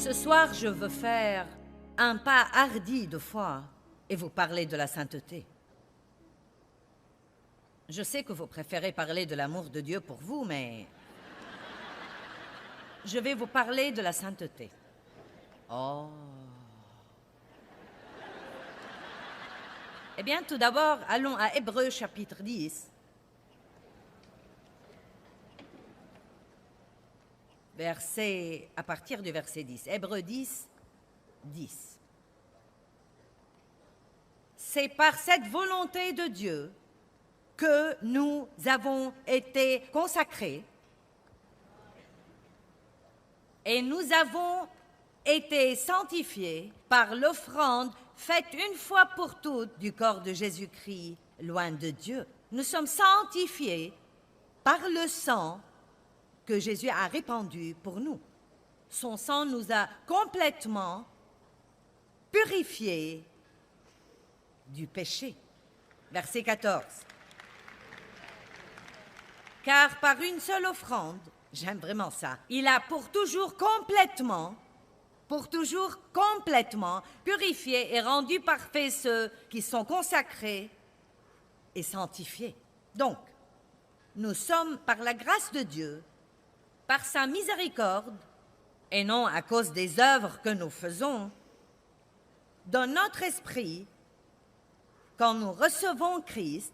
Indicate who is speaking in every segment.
Speaker 1: Ce soir, je veux faire un pas hardi de foi et vous parler de la sainteté. Je sais que vous préférez parler de l'amour de Dieu pour vous, mais je vais vous parler de la sainteté. Oh. Eh bien, tout d'abord, allons à Hébreux chapitre 10. À partir du verset 10. Hébreux 10, 10. C'est par cette volonté de Dieu que nous avons été consacrés et nous avons été sanctifiés par l'offrande faite une fois pour toutes du corps de Jésus-Christ, loin de Dieu. Nous sommes sanctifiés par le sang que Jésus a répandu pour nous. Son sang nous a complètement purifiés du péché. Verset 14. Car par une seule offrande, j'aime vraiment ça, il a pour toujours complètement purifié et rendu parfaits ceux qui sont consacrés et sanctifiés. Donc, nous sommes, par la grâce de Dieu, par sa miséricorde, et non à cause des œuvres que nous faisons, dans notre esprit, quand nous recevons Christ,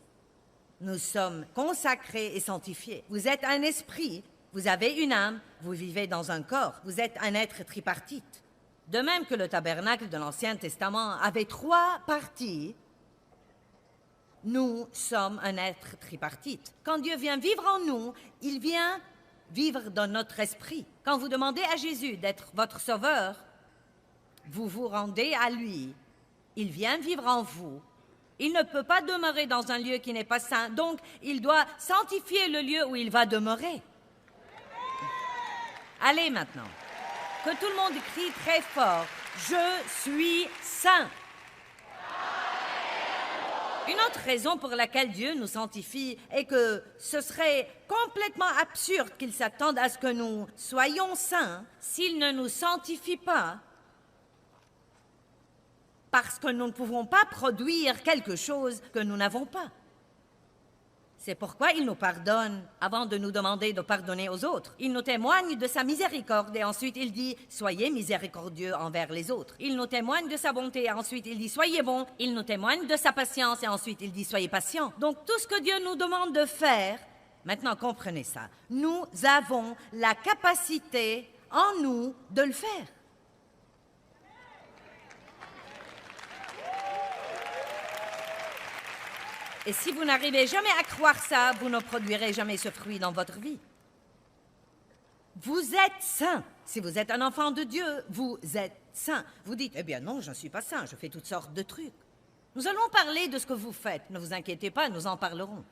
Speaker 1: nous sommes consacrés et sanctifiés. Vous êtes un esprit, vous avez une âme, vous vivez dans un corps, vous êtes un être tripartite. De même que le tabernacle de l'Ancien Testament avait 3 parties, nous sommes un être tripartite. Quand Dieu vient vivre en nous, il vient vivre dans notre esprit. Quand vous demandez à Jésus d'être votre sauveur, vous vous rendez à lui. Il vient vivre en vous. Il ne peut pas demeurer dans un lieu qui n'est pas saint, donc il doit sanctifier le lieu où il va demeurer. Allez maintenant, que tout le monde crie très fort, « Je suis saint ». Une autre raison pour laquelle Dieu nous sanctifie est que ce serait complètement absurde qu'il s'attende à ce que nous soyons saints s'il ne nous sanctifie pas, parce que nous ne pouvons pas produire quelque chose que nous n'avons pas. C'est pourquoi il nous pardonne avant de nous demander de pardonner aux autres. Il nous témoigne de sa miséricorde et ensuite il dit « Soyez miséricordieux envers les autres ». Il nous témoigne de sa bonté et ensuite il dit « Soyez bons ». Il nous témoigne de sa patience et ensuite il dit « Soyez patients ». Donc tout ce que Dieu nous demande de faire, maintenant comprenez ça, nous avons la capacité en nous de le faire. Et si vous n'arrivez jamais à croire ça, vous ne produirez jamais ce fruit dans votre vie. Vous êtes saint. Si vous êtes un enfant de Dieu, vous êtes saint. Vous dites, eh bien non, je ne suis pas saint, je fais toutes sortes de trucs. Nous allons parler de ce que vous faites. Ne vous inquiétez pas, nous en parlerons.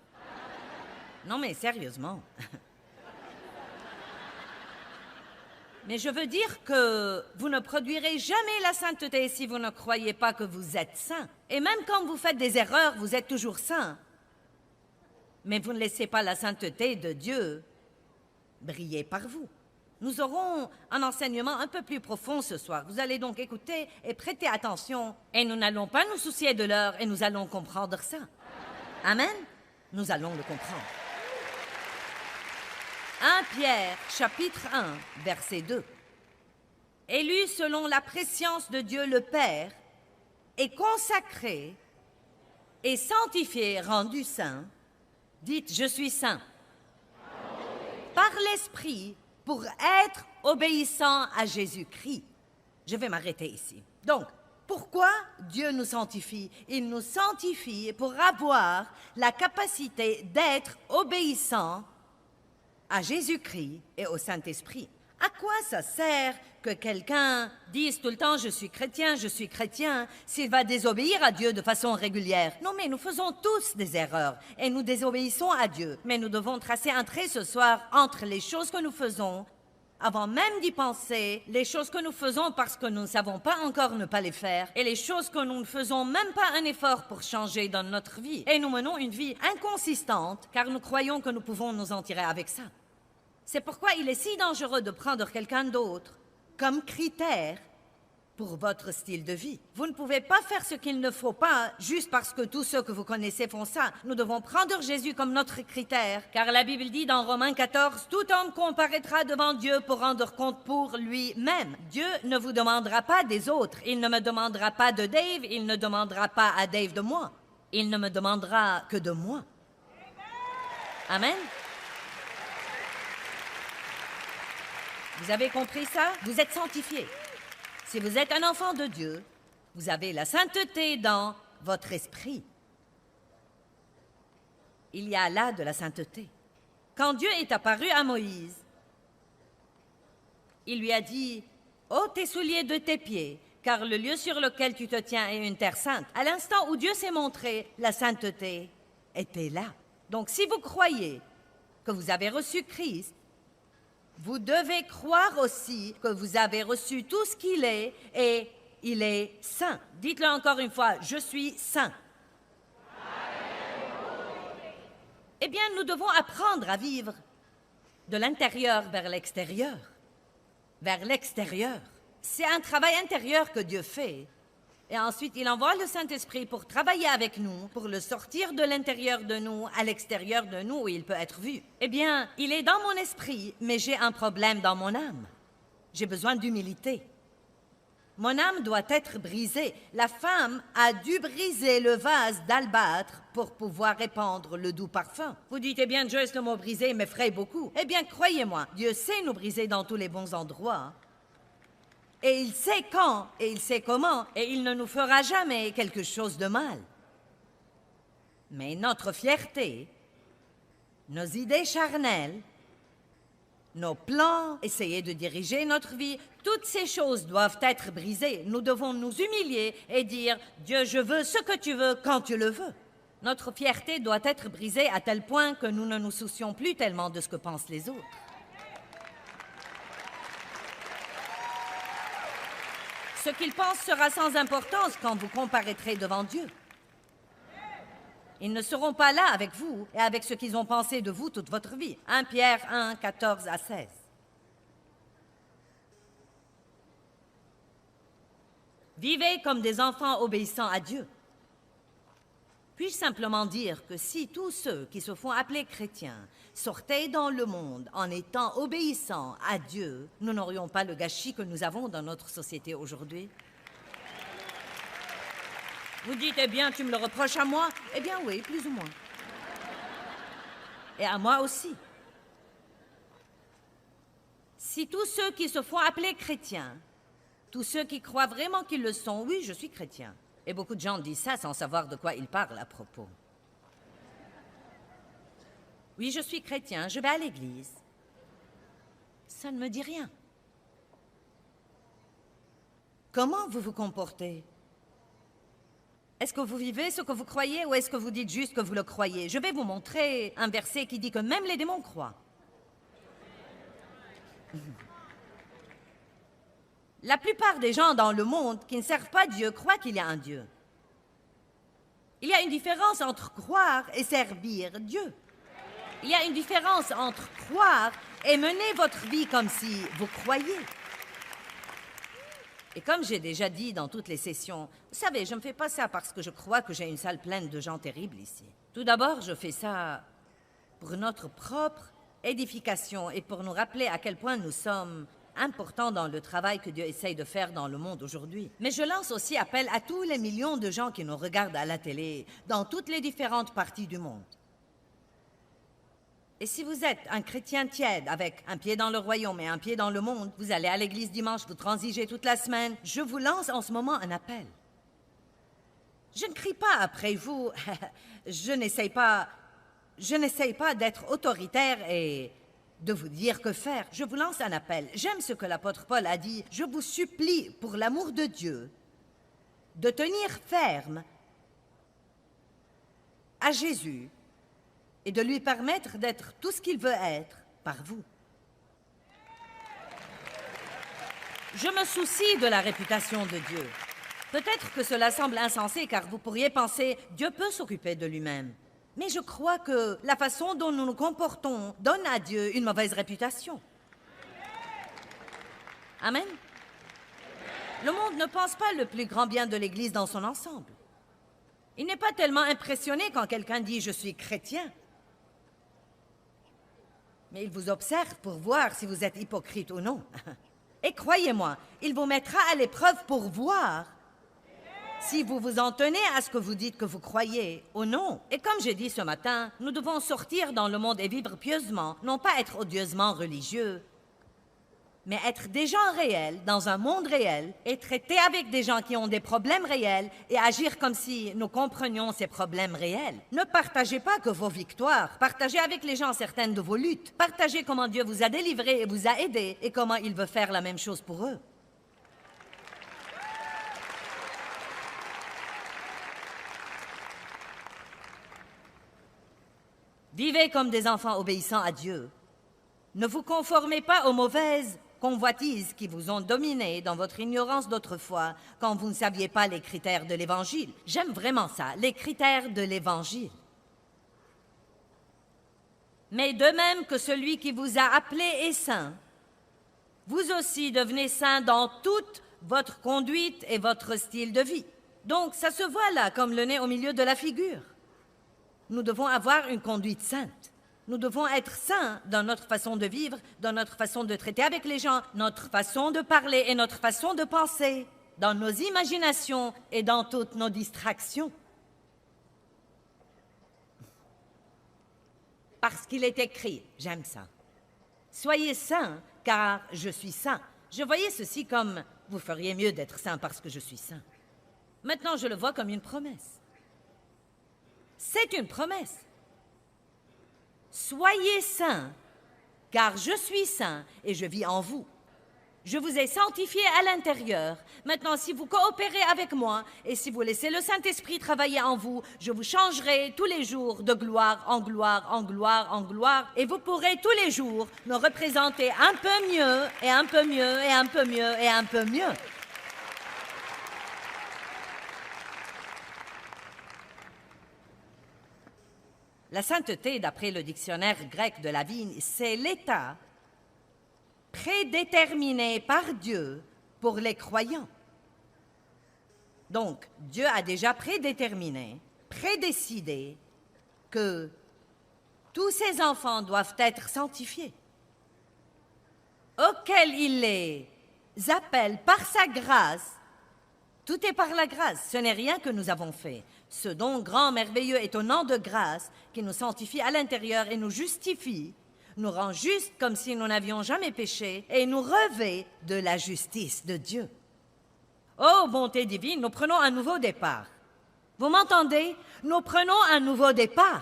Speaker 1: Non mais sérieusement. Mais je veux dire que vous ne produirez jamais la sainteté si vous ne croyez pas que vous êtes saint. Et même quand vous faites des erreurs, vous êtes toujours saint. Mais vous ne laissez pas la sainteté de Dieu briller par vous. Nous aurons un enseignement un peu plus profond ce soir. Vous allez donc écouter et prêter attention. Et nous n'allons pas nous soucier de l'heure et nous allons comprendre ça. Amen? Nous allons le comprendre. 1 Pierre, chapitre 1, verset 2. Élu selon la prescience de Dieu le Père, et consacré, et sanctifié, rendu saint, dites « Je suis saint » par l'Esprit pour être obéissant à Jésus-Christ. Je vais m'arrêter ici. Donc, pourquoi Dieu nous sanctifie? Il nous sanctifie pour avoir la capacité d'être obéissant à Jésus-Christ et au Saint-Esprit. À quoi ça sert que quelqu'un dise tout le temps « je suis chrétien » s'il va désobéir à Dieu de façon régulière? Non, mais nous faisons tous des erreurs et nous désobéissons à Dieu. Mais nous devons tracer un trait ce soir entre les choses que nous faisons, avant même d'y penser, les choses que nous faisons parce que nous ne savons pas encore ne pas les faire, et les choses que nous ne faisons même pas un effort pour changer dans notre vie. Et nous menons une vie inconsistante car nous croyons que nous pouvons nous en tirer avec ça. C'est pourquoi il est si dangereux de prendre quelqu'un d'autre comme critère pour votre style de vie. Vous ne pouvez pas faire ce qu'il ne faut pas juste parce que tous ceux que vous connaissez font ça. Nous devons prendre Jésus comme notre critère, car la Bible dit dans Romains 14, « Tout homme comparaîtra devant Dieu pour rendre compte pour lui-même. » Dieu ne vous demandera pas des autres. Il ne me demandera pas de Dave, il ne demandera pas à Dave de moi. Il ne me demandera que de moi. Amen. Vous avez compris ça? Vous êtes sanctifiés. Si vous êtes un enfant de Dieu, vous avez la sainteté dans votre esprit. Il y a là de la sainteté. Quand Dieu est apparu à Moïse, il lui a dit « ôte tes souliers de tes pieds, car le lieu sur lequel tu te tiens est une terre sainte. » À l'instant où Dieu s'est montré, la sainteté était là. Donc si vous croyez que vous avez reçu Christ, vous devez croire aussi que vous avez reçu tout ce qu'il est et il est saint. Dites-le encore une fois, je suis saint. Eh bien, nous devons apprendre à vivre de l'intérieur vers l'extérieur. Vers l'extérieur. C'est un travail intérieur que Dieu fait. Et ensuite, il envoie le Saint-Esprit pour travailler avec nous, pour le sortir de l'intérieur de nous à l'extérieur de nous où il peut être vu. Eh bien, il est dans mon esprit, mais j'ai un problème dans mon âme. J'ai besoin d'humilité. Mon âme doit être brisée. La femme a dû briser le vase d'albâtre pour pouvoir répandre le doux parfum. Vous dites, eh bien, Joyce, le mot briser m'effraie beaucoup. Eh bien, croyez-moi, Dieu sait nous briser dans tous les bons endroits. Et il sait quand, et il sait comment, et il ne nous fera jamais quelque chose de mal. Mais notre fierté, nos idées charnelles, nos plans, essayer de diriger notre vie, toutes ces choses doivent être brisées. Nous devons nous humilier et dire « Dieu, je veux ce que tu veux quand tu le veux ». Notre fierté doit être brisée à tel point que nous ne nous soucions plus tellement de ce que pensent les autres. Ce qu'ils pensent sera sans importance quand vous comparaîtrez devant Dieu. Ils ne seront pas là avec vous et avec ce qu'ils ont pensé de vous toute votre vie. 1 Pierre 1, 14 à 16. Vivez comme des enfants obéissants à Dieu. Puis-je simplement dire que si tous ceux qui se font appeler chrétiens sortaient dans le monde en étant obéissants à Dieu, nous n'aurions pas le gâchis que nous avons dans notre société aujourd'hui? Vous dites, eh bien, tu me le reproches à moi? Eh bien oui, plus ou moins. Et à moi aussi. Si tous ceux qui se font appeler chrétiens, tous ceux qui croient vraiment qu'ils le sont, oui, je suis chrétien. Et beaucoup de gens disent ça sans savoir de quoi ils parlent à propos. Oui, je suis chrétien, je vais à l'église. Ça ne me dit rien. Comment vous vous comportez? Est-ce que vous vivez ce que vous croyez ou est-ce que vous dites juste que vous le croyez? Je vais vous montrer un verset qui dit que même les démons croient. La plupart des gens dans le monde qui ne servent pas Dieu croient qu'il y a un Dieu. Il y a une différence entre croire et servir Dieu. Il y a une différence entre croire et mener votre vie comme si vous croyiez. Et comme j'ai déjà dit dans toutes les sessions, vous savez, je ne fais pas ça parce que je crois que j'ai une salle pleine de gens terribles ici. Tout d'abord, je fais ça pour notre propre édification et pour nous rappeler à quel point nous sommes importants dans le travail que Dieu essaye de faire dans le monde aujourd'hui. Mais je lance aussi appel à tous les millions de gens qui nous regardent à la télé, dans toutes les différentes parties du monde. Et si vous êtes un chrétien tiède, avec un pied dans le royaume et un pied dans le monde, vous allez à l'église dimanche, vous transigez toute la semaine, je vous lance en ce moment un appel. Je ne crie pas après vous, je n'essaye pas d'être autoritaire et de vous dire que faire. Je vous lance un appel. J'aime ce que l'apôtre Paul a dit. Je vous supplie, pour l'amour de Dieu, de tenir ferme à Jésus et de lui permettre d'être tout ce qu'il veut être par vous. Je me soucie de la réputation de Dieu. Peut-être que cela semble insensé, car vous pourriez penser, Dieu peut s'occuper de lui-même. Mais je crois que la façon dont nous nous comportons donne à Dieu une mauvaise réputation. Amen. Le monde ne pense pas le plus grand bien de l'Église dans son ensemble. Il n'est pas tellement impressionné quand quelqu'un dit « je suis chrétien ». Mais il vous observe pour voir si vous êtes hypocrite ou non. Et croyez-moi, il vous mettra à l'épreuve pour voir si vous vous en tenez à ce que vous dites que vous croyez ou non. Et comme j'ai dit ce matin, nous devons sortir dans le monde et vivre pieusement, non pas être odieusement religieux, mais être des gens réels, dans un monde réel, et traiter avec des gens qui ont des problèmes réels et agir comme si nous comprenions ces problèmes réels. Ne partagez pas que vos victoires, partagez avec les gens certaines de vos luttes, partagez comment Dieu vous a délivré et vous a aidé et comment il veut faire la même chose pour eux. Vivez comme des enfants obéissants à Dieu. Ne vous conformez pas aux mauvaises convoitises qui vous ont dominé dans votre ignorance d'autrefois, quand vous ne saviez pas les critères de l'Évangile. J'aime vraiment ça, les critères de l'Évangile. Mais de même que celui qui vous a appelé est saint, vous aussi devenez saint dans toute votre conduite et votre style de vie. Donc ça se voit là, comme le nez au milieu de la figure. Nous devons avoir une conduite sainte. Nous devons être saints dans notre façon de vivre, dans notre façon de traiter avec les gens, notre façon de parler et notre façon de penser, dans nos imaginations et dans toutes nos distractions. Parce qu'il est écrit, j'aime ça. Soyez saints, car je suis saint. Je voyais ceci comme, vous feriez mieux d'être saint parce que je suis saint. Maintenant, je le vois comme une promesse. C'est une promesse. Soyez saints, car je suis saint et je vis en vous. Je vous ai sanctifié à l'intérieur. Maintenant, si vous coopérez avec moi et si vous laissez le Saint-Esprit travailler en vous, je vous changerai tous les jours de gloire en gloire, en gloire, en gloire, et vous pourrez tous les jours me représenter un peu mieux, et un peu mieux, et un peu mieux, et un peu mieux. La sainteté, d'après le dictionnaire grec de la vie, c'est l'état prédéterminé par Dieu pour les croyants. Donc, Dieu a déjà prédéterminé, prédécidé que tous ses enfants doivent être sanctifiés, auxquels il les appelle par sa grâce. Tout est par la grâce, ce n'est rien que nous avons fait. Ce don grand, merveilleux, étonnant de grâce qui nous sanctifie à l'intérieur et nous justifie, nous rend justes comme si nous n'avions jamais péché et nous revêt de la justice de Dieu. Oh, bonté divine, nous prenons un nouveau départ. Vous m'entendez? Nous prenons un nouveau départ.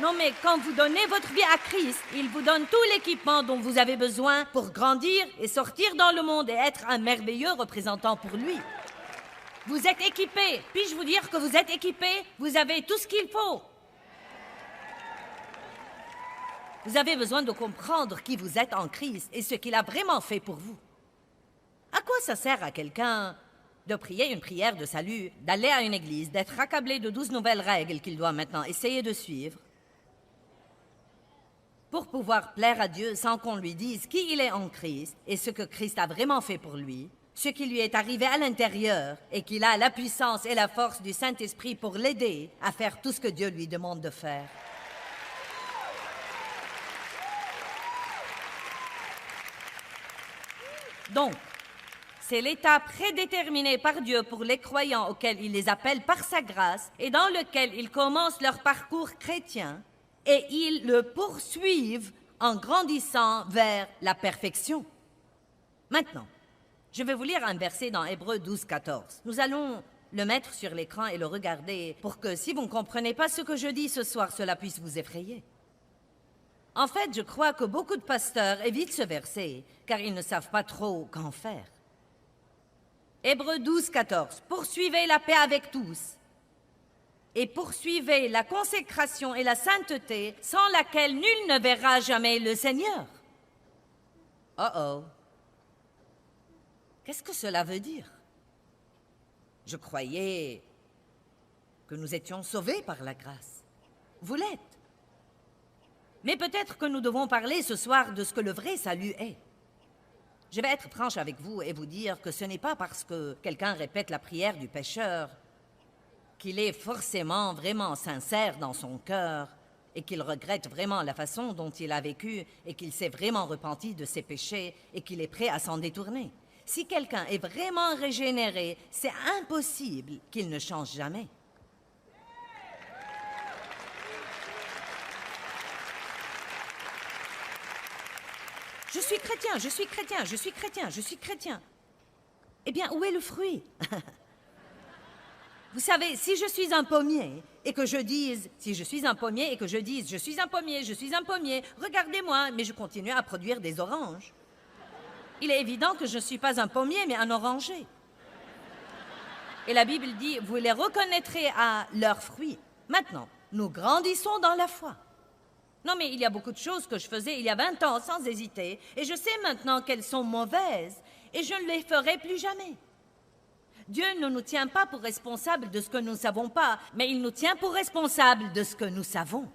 Speaker 1: Non, mais quand vous donnez votre vie à Christ, il vous donne tout l'équipement dont vous avez besoin pour grandir et sortir dans le monde et être un merveilleux représentant pour lui. Vous êtes équipés. Puis-je vous dire que vous êtes équipés? Vous avez tout ce qu'il faut. Vous avez besoin de comprendre qui vous êtes en Christ et ce qu'il a vraiment fait pour vous. À quoi ça sert à quelqu'un de prier une prière de salut, d'aller à une église, d'être accablé de 12 nouvelles règles qu'il doit maintenant essayer de suivre, pour pouvoir plaire à Dieu sans qu'on lui dise qui il est en Christ et ce que Christ a vraiment fait pour lui, ce qui lui est arrivé à l'intérieur et qu'il a la puissance et la force du Saint-Esprit pour l'aider à faire tout ce que Dieu lui demande de faire. Donc, c'est l'état prédéterminé par Dieu pour les croyants auxquels il les appelle par sa grâce et dans lequel ils commencent leur parcours chrétien et ils le poursuivent en grandissant vers la perfection. Maintenant, je vais vous lire un verset dans Hébreux 12, 14. Nous allons le mettre sur l'écran et le regarder pour que si vous ne comprenez pas ce que je dis ce soir, cela puisse vous effrayer. En fait, je crois que beaucoup de pasteurs évitent ce verset car ils ne savent pas trop qu'en faire. Hébreux 12, 14. Poursuivez la paix avec tous et poursuivez la consécration et la sainteté sans laquelle nul ne verra jamais le Seigneur. Oh. Qu'est-ce que cela veut dire? Je croyais que nous étions sauvés par la grâce. Vous l'êtes. Mais peut-être que nous devons parler ce soir de ce que le vrai salut est. Je vais être franche avec vous et vous dire que ce n'est pas parce que quelqu'un répète la prière du pécheur qu'il est forcément vraiment sincère dans son cœur et qu'il regrette vraiment la façon dont il a vécu et qu'il s'est vraiment repenti de ses péchés et qu'il est prêt à s'en détourner. Si quelqu'un est vraiment régénéré, c'est impossible qu'il ne change jamais. Je suis chrétien, je suis chrétien, je suis chrétien, je suis chrétien. Eh bien, où est le fruit? Vous savez, si je suis un pommier et que je dise, je suis un pommier, je suis un pommier, regardez-moi, mais je continue à produire des oranges. Il est évident que je ne suis pas un pommier, mais un oranger. Et la Bible dit, vous les reconnaîtrez à leurs fruits. Maintenant, nous grandissons dans la foi. Non, mais il y a beaucoup de choses que je faisais il y a 20 ans sans hésiter, et je sais maintenant qu'elles sont mauvaises, et je ne les ferai plus jamais. Dieu ne nous tient pas pour responsables de ce que nous ne savons pas, mais il nous tient pour responsables de ce que nous savons.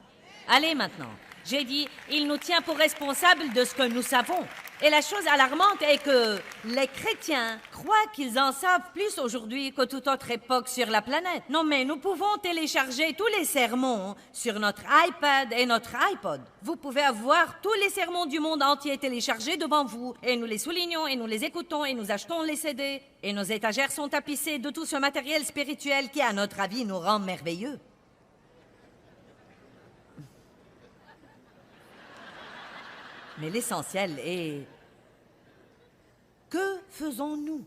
Speaker 1: Allez maintenant, j'ai dit, il nous tient pour responsables de ce que nous savons. Et la chose alarmante est que les chrétiens croient qu'ils en savent plus aujourd'hui que toute autre époque sur la planète. Non, mais nous pouvons télécharger tous les sermons sur notre iPad et notre iPod. Vous pouvez avoir tous les sermons du monde entier téléchargés devant vous, et nous les soulignons, et nous les écoutons, et nous achetons les CD. Et nos étagères sont tapissées de tout ce matériel spirituel qui, à notre avis, nous rend merveilleux. Mais l'essentiel est... Que faisons-nous?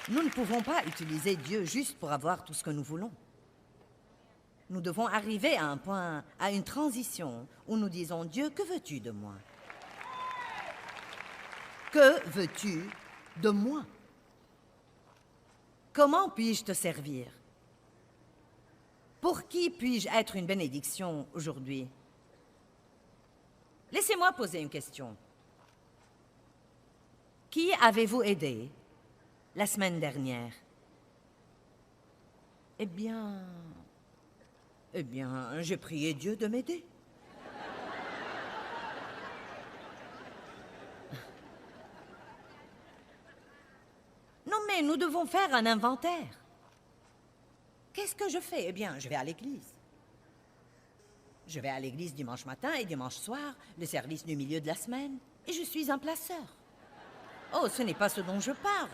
Speaker 1: Nous ne pouvons pas utiliser Dieu juste pour avoir tout ce que nous voulons. Nous devons arriver à un point, à une transition, où nous disons, Dieu, que veux-tu de moi? Que veux-tu de moi? Comment puis-je te servir? Pour qui puis-je être une bénédiction aujourd'hui? Laissez-moi poser une question. Qui avez-vous aidé la semaine dernière? Eh bien, j'ai prié Dieu de m'aider. Non, mais nous devons faire un inventaire. Qu'est-ce que je fais? Eh bien, je vais à l'église. Je vais à l'église dimanche matin et dimanche soir, le service du milieu de la semaine, et je suis un placeur. Oh, ce n'est pas ce dont je parle.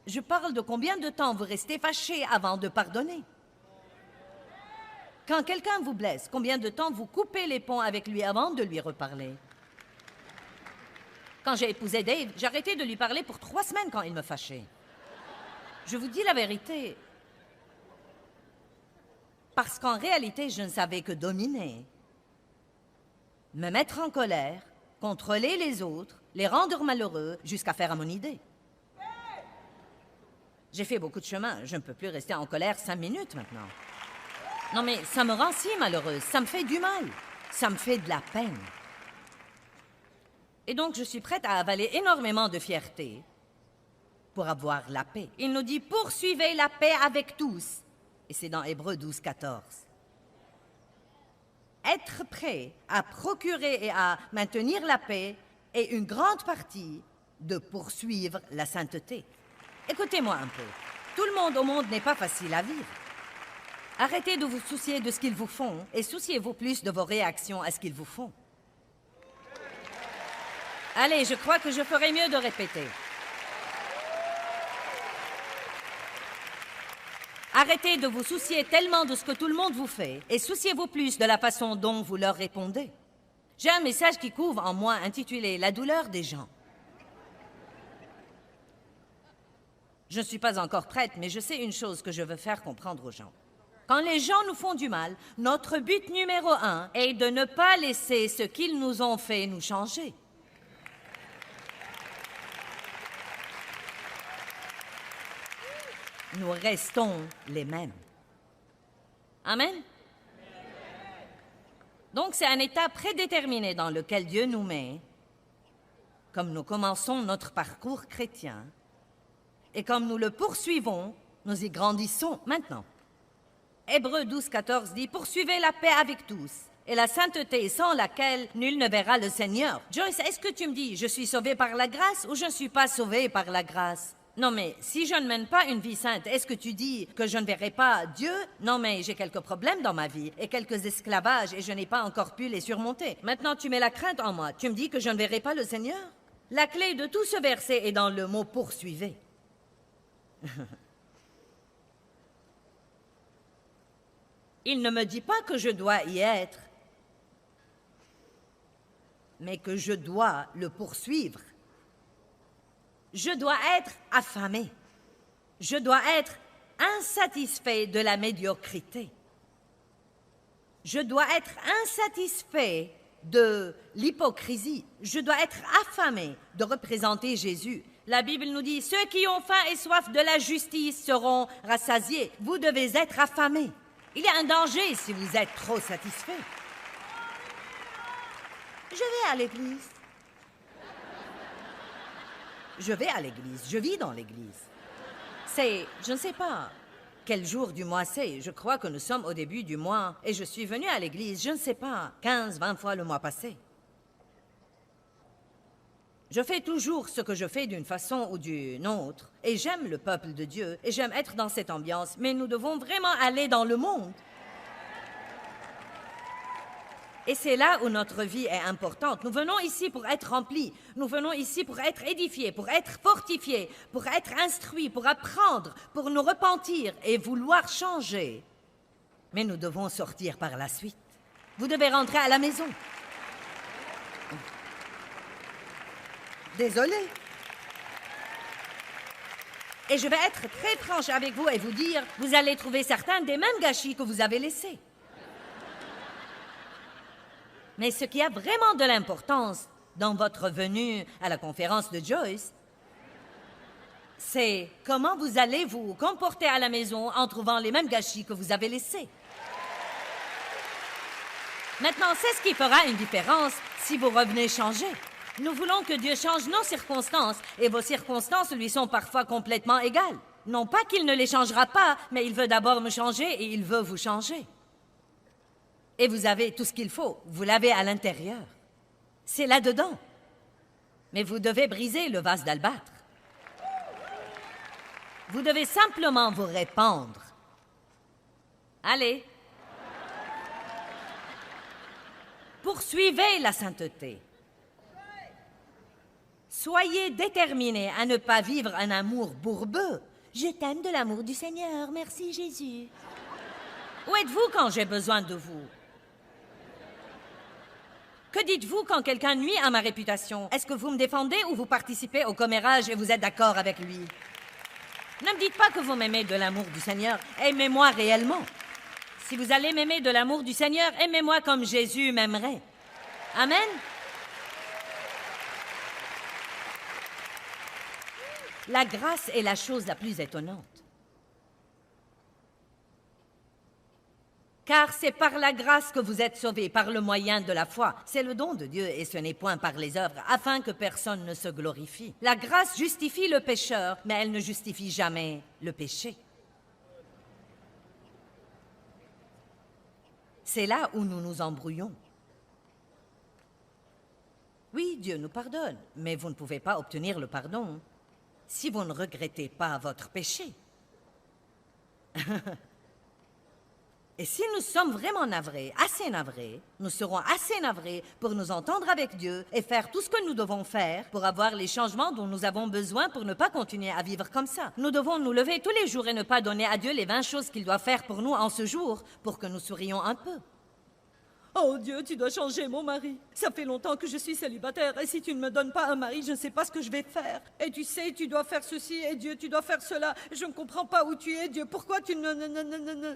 Speaker 1: Je parle de combien de temps vous restez fâché avant de pardonner. Quand quelqu'un vous blesse, combien de temps vous coupez les ponts avec lui avant de lui reparler? Quand j'ai épousé Dave, j'ai arrêté de lui parler pour 3 semaines quand il me fâchait. Je vous dis la vérité. Parce qu'en réalité, je ne savais que dominer. Me mettre en colère, contrôler les autres, les rendre malheureux, jusqu'à faire à mon idée. J'ai fait beaucoup de chemin. Je ne peux plus rester en colère 5 minutes maintenant. Non, mais ça me rend si malheureuse. Ça me fait du mal. Ça me fait de la peine. Et donc, je suis prête à avaler énormément de fierté pour avoir la paix. Il nous dit, poursuivez la paix avec tous. Et c'est dans Hébreux 12, 14. Être prêt à procurer et à maintenir la paix est une grande partie de poursuivre la sainteté. Écoutez-moi un peu. Tout le monde au monde n'est pas facile à vivre. Arrêtez de vous soucier de ce qu'ils vous font et souciez-vous plus de vos réactions à ce qu'ils vous font. Allez, je crois que je ferais mieux de répéter. Arrêtez de vous soucier tellement de ce que tout le monde vous fait et souciez-vous plus de la façon dont vous leur répondez. J'ai un message qui couve en moi intitulé « La douleur des gens ». Je ne suis pas encore prête, mais je sais une chose que je veux faire comprendre aux gens. Quand les gens nous font du mal, notre but numéro 1 est de ne pas laisser ce qu'ils nous ont fait nous changer. Nous restons les mêmes. Amen? Donc, c'est un état prédéterminé dans lequel Dieu nous met, comme nous commençons notre parcours chrétien, et comme nous le poursuivons, Nous y grandissons maintenant. Hébreux 12, 14 dit « Poursuivez la paix avec tous et la sainteté sans laquelle nul ne verra le Seigneur. » Joyce, est-ce que tu me dis « Je suis sauvé par la grâce » ou « Je ne suis pas sauvé par la grâce » ? Non, mais si je ne mène pas une vie sainte, est-ce que tu dis que je ne verrai pas Dieu? Non, mais j'ai quelques problèmes dans ma vie et quelques esclavages et je n'ai pas encore pu les surmonter. Maintenant, tu mets la crainte en moi. Tu me dis que je ne verrai pas le Seigneur? La clé de tout ce verset est dans le mot « poursuivez ». Il ne me dit pas que je dois y être, mais que je dois le poursuivre. Je dois être affamé. Je dois être insatisfait de la médiocrité. Je dois être insatisfait de l'hypocrisie. Je dois être affamé de représenter Jésus. La Bible nous dit « Ceux qui ont faim et soif de la justice seront rassasiés. » Vous devez être affamé. Il y a un danger si vous êtes trop satisfait. Je vais à l'église. Je vais à l'église. Je vis dans l'église. Je ne sais pas quel jour du mois c'est. Je crois que nous sommes au début du mois et je suis venue à l'église, je ne sais pas, 15, 20 fois le mois passé. Je fais toujours ce que je fais d'une façon ou d'une autre. Et j'aime le peuple de Dieu. Et j'aime être dans cette ambiance. Mais nous devons vraiment aller dans le monde. Et c'est là où notre vie est importante. Nous venons ici pour être remplis. Nous venons ici pour être édifiés, pour être fortifiés, pour être instruits, pour apprendre, pour nous repentir et vouloir changer. Mais nous devons sortir par la suite. Vous devez rentrer à la maison. Désolée. Et je vais être très franche avec vous et vous dire, vous allez trouver certains des mêmes gâchis que vous avez laissés. Mais ce qui a vraiment de l'importance dans votre venue à la conférence de Joyce, c'est comment vous allez vous comporter à la maison en trouvant les mêmes gâchis que vous avez laissés. Maintenant, c'est ce qui fera une différence si vous revenez changer. Nous voulons que Dieu change nos circonstances, et vos circonstances lui sont parfois complètement égales. Non pas qu'il ne les changera pas, mais il veut d'abord me changer et il veut vous changer. Et vous avez tout ce qu'il faut, vous l'avez à l'intérieur. C'est là-dedans. Mais vous devez briser le vase d'albâtre. Vous devez simplement vous répandre. Allez. Poursuivez la sainteté. Soyez déterminés à ne pas vivre un amour bourbeux. Je t'aime de l'amour du Seigneur, merci Jésus. Où êtes-vous quand j'ai besoin de vous? Que dites-vous quand quelqu'un nuit à ma réputation? Est-ce que vous me défendez ou vous participez au commérage et vous êtes d'accord avec lui? Ne me dites pas que vous m'aimez de l'amour du Seigneur. Aimez-moi réellement. Si vous allez m'aimer de l'amour du Seigneur, aimez-moi comme Jésus m'aimerait. Amen. La grâce est la chose la plus étonnante. Car c'est par la grâce que vous êtes sauvés, par le moyen de la foi. C'est le don de Dieu et ce n'est point par les œuvres, afin que personne ne se glorifie. La grâce justifie le pécheur, mais elle ne justifie jamais le péché. C'est là où nous nous embrouillons. Oui, Dieu nous pardonne, mais vous ne pouvez pas obtenir le pardon si vous ne regrettez pas votre péché. Et si nous sommes vraiment navrés, assez navrés, nous serons assez navrés pour nous entendre avec Dieu et faire tout ce que nous devons faire pour avoir les changements dont nous avons besoin pour ne pas continuer à vivre comme ça. Nous devons nous lever tous les jours et ne pas donner à Dieu les 20 choses qu'il doit faire pour nous en ce jour pour que nous sourions un peu. Oh Dieu, tu dois changer mon mari. Ça fait longtemps que je suis célibataire et si tu ne me donnes pas un mari, je ne sais pas ce que je vais faire. Et tu sais, tu dois faire ceci et Dieu, tu dois faire cela. Je ne comprends pas où tu es, Dieu. Pourquoi tu ne...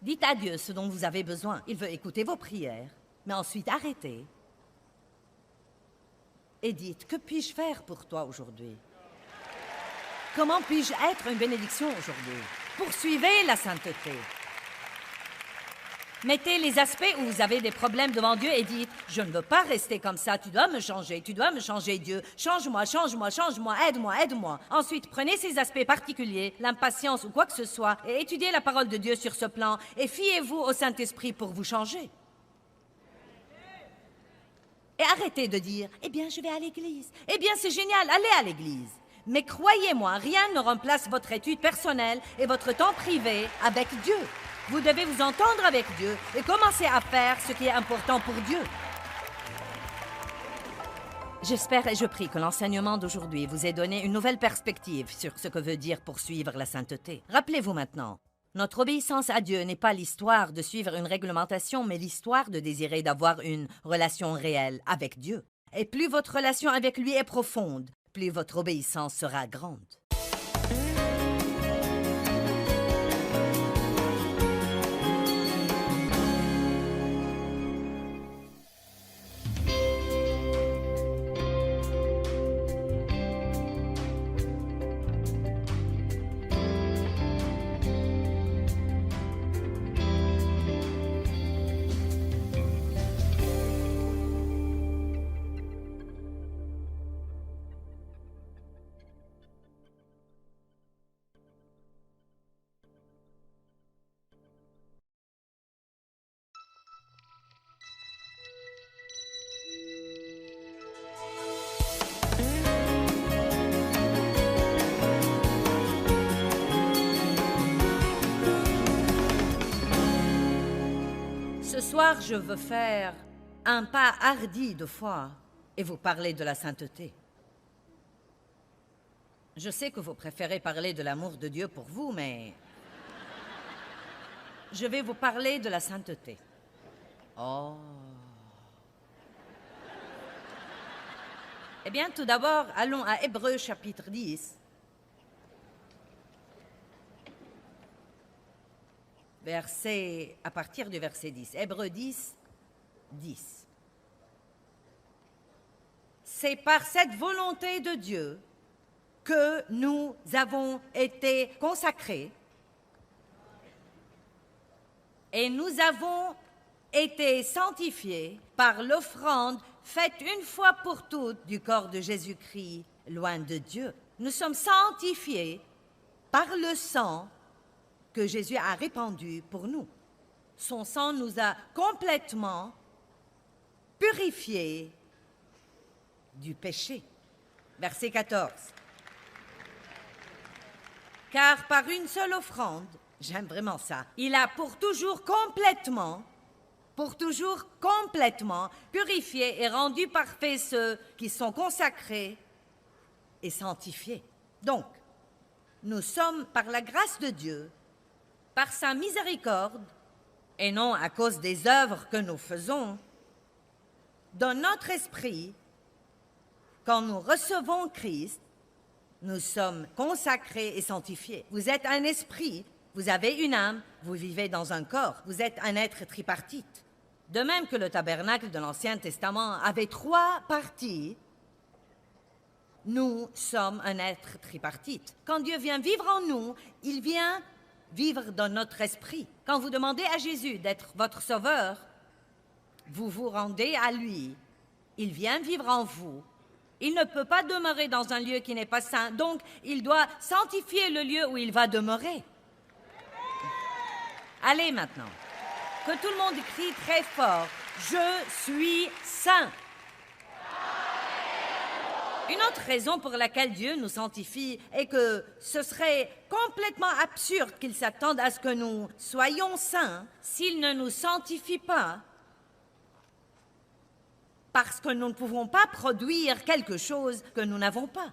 Speaker 1: Dites à Dieu ce dont vous avez besoin. Il veut écouter vos prières, mais ensuite arrêtez. Et dites, que puis-je faire pour toi aujourd'hui? Comment puis-je être une bénédiction aujourd'hui? Poursuivez la sainteté. Mettez les aspects où vous avez des problèmes devant Dieu et dites, je ne veux pas rester comme ça, tu dois me changer, Dieu. Change-moi, change-moi, change-moi, aide-moi, aide-moi. Ensuite, prenez ces aspects particuliers, l'impatience ou quoi que ce soit, et étudiez la parole de Dieu sur ce plan, et fiez-vous au Saint-Esprit pour vous changer. Et arrêtez de dire, eh bien, je vais à l'église. Eh bien, c'est génial, allez à l'église. Mais croyez-moi, rien ne remplace votre étude personnelle et votre temps privé avec Dieu. Vous devez vous entendre avec Dieu et commencer à faire ce qui est important pour Dieu. J'espère et je prie que l'enseignement d'aujourd'hui vous ait donné une nouvelle perspective sur ce que veut dire poursuivre la sainteté. Rappelez-vous maintenant, notre obéissance à Dieu n'est pas l'histoire de suivre une réglementation, mais l'histoire de désirer d'avoir une relation réelle avec Dieu. Et plus votre relation avec lui est profonde, plus votre obéissance sera grande. Ce soir, je veux faire un pas hardi de foi et vous parler de la sainteté. Je sais que vous préférez parler de l'amour de Dieu pour vous, mais je vais vous parler de la sainteté. Oh. Eh bien, tout d'abord, allons à Hébreux chapitre 10. À partir du verset 10. Hébreux 10, 10. C'est par cette volonté de Dieu que nous avons été consacrés et nous avons été sanctifiés par l'offrande faite une fois pour toutes du corps de Jésus-Christ, loin de Dieu. Nous sommes sanctifiés par le sang que Jésus a répandu pour nous. Son sang nous a complètement purifiés du péché. Verset 14. Car par une seule offrande, j'aime vraiment ça, il a pour toujours complètement purifié et rendu parfaits ceux qui sont consacrés et sanctifiés. Donc, nous sommes par la grâce de Dieu, par sa miséricorde, et non à cause des œuvres que nous faisons, dans notre esprit, quand nous recevons Christ, nous sommes consacrés et sanctifiés. Vous êtes un esprit, vous avez une âme, vous vivez dans un corps, vous êtes un être tripartite. De même que le tabernacle de l'Ancien Testament avait 3 parties, nous sommes un être tripartite. Quand Dieu vient vivre en nous, il vient vivre dans notre esprit. Quand vous demandez à Jésus d'être votre sauveur, vous vous rendez à lui. Il vient vivre en vous. Il ne peut pas demeurer dans un lieu qui n'est pas saint, donc il doit sanctifier le lieu où il va demeurer. Allez maintenant, que tout le monde crie très fort, « Je suis saint ». Une autre raison pour laquelle Dieu nous sanctifie est que ce serait complètement absurde qu'il s'attende à ce que nous soyons saints s'il ne nous sanctifie pas, parce que nous ne pouvons pas produire quelque chose que nous n'avons pas.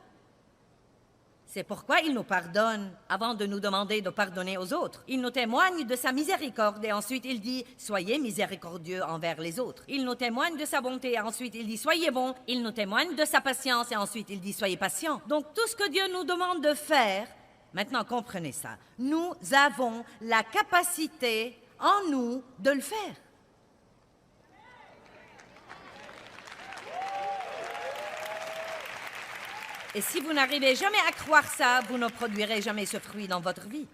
Speaker 1: C'est pourquoi il nous pardonne avant de nous demander de pardonner aux autres. Il nous témoigne de sa miséricorde et ensuite il dit « Soyez miséricordieux envers les autres ». Il nous témoigne de sa bonté et ensuite il dit « Soyez bons ». Il nous témoigne de sa patience et ensuite il dit « Soyez patients ». Donc tout ce que Dieu nous demande de faire, maintenant comprenez ça, nous avons la capacité en nous de le faire. Et si vous n'arrivez jamais à croire ça, vous ne produirez jamais ce fruit dans votre vie.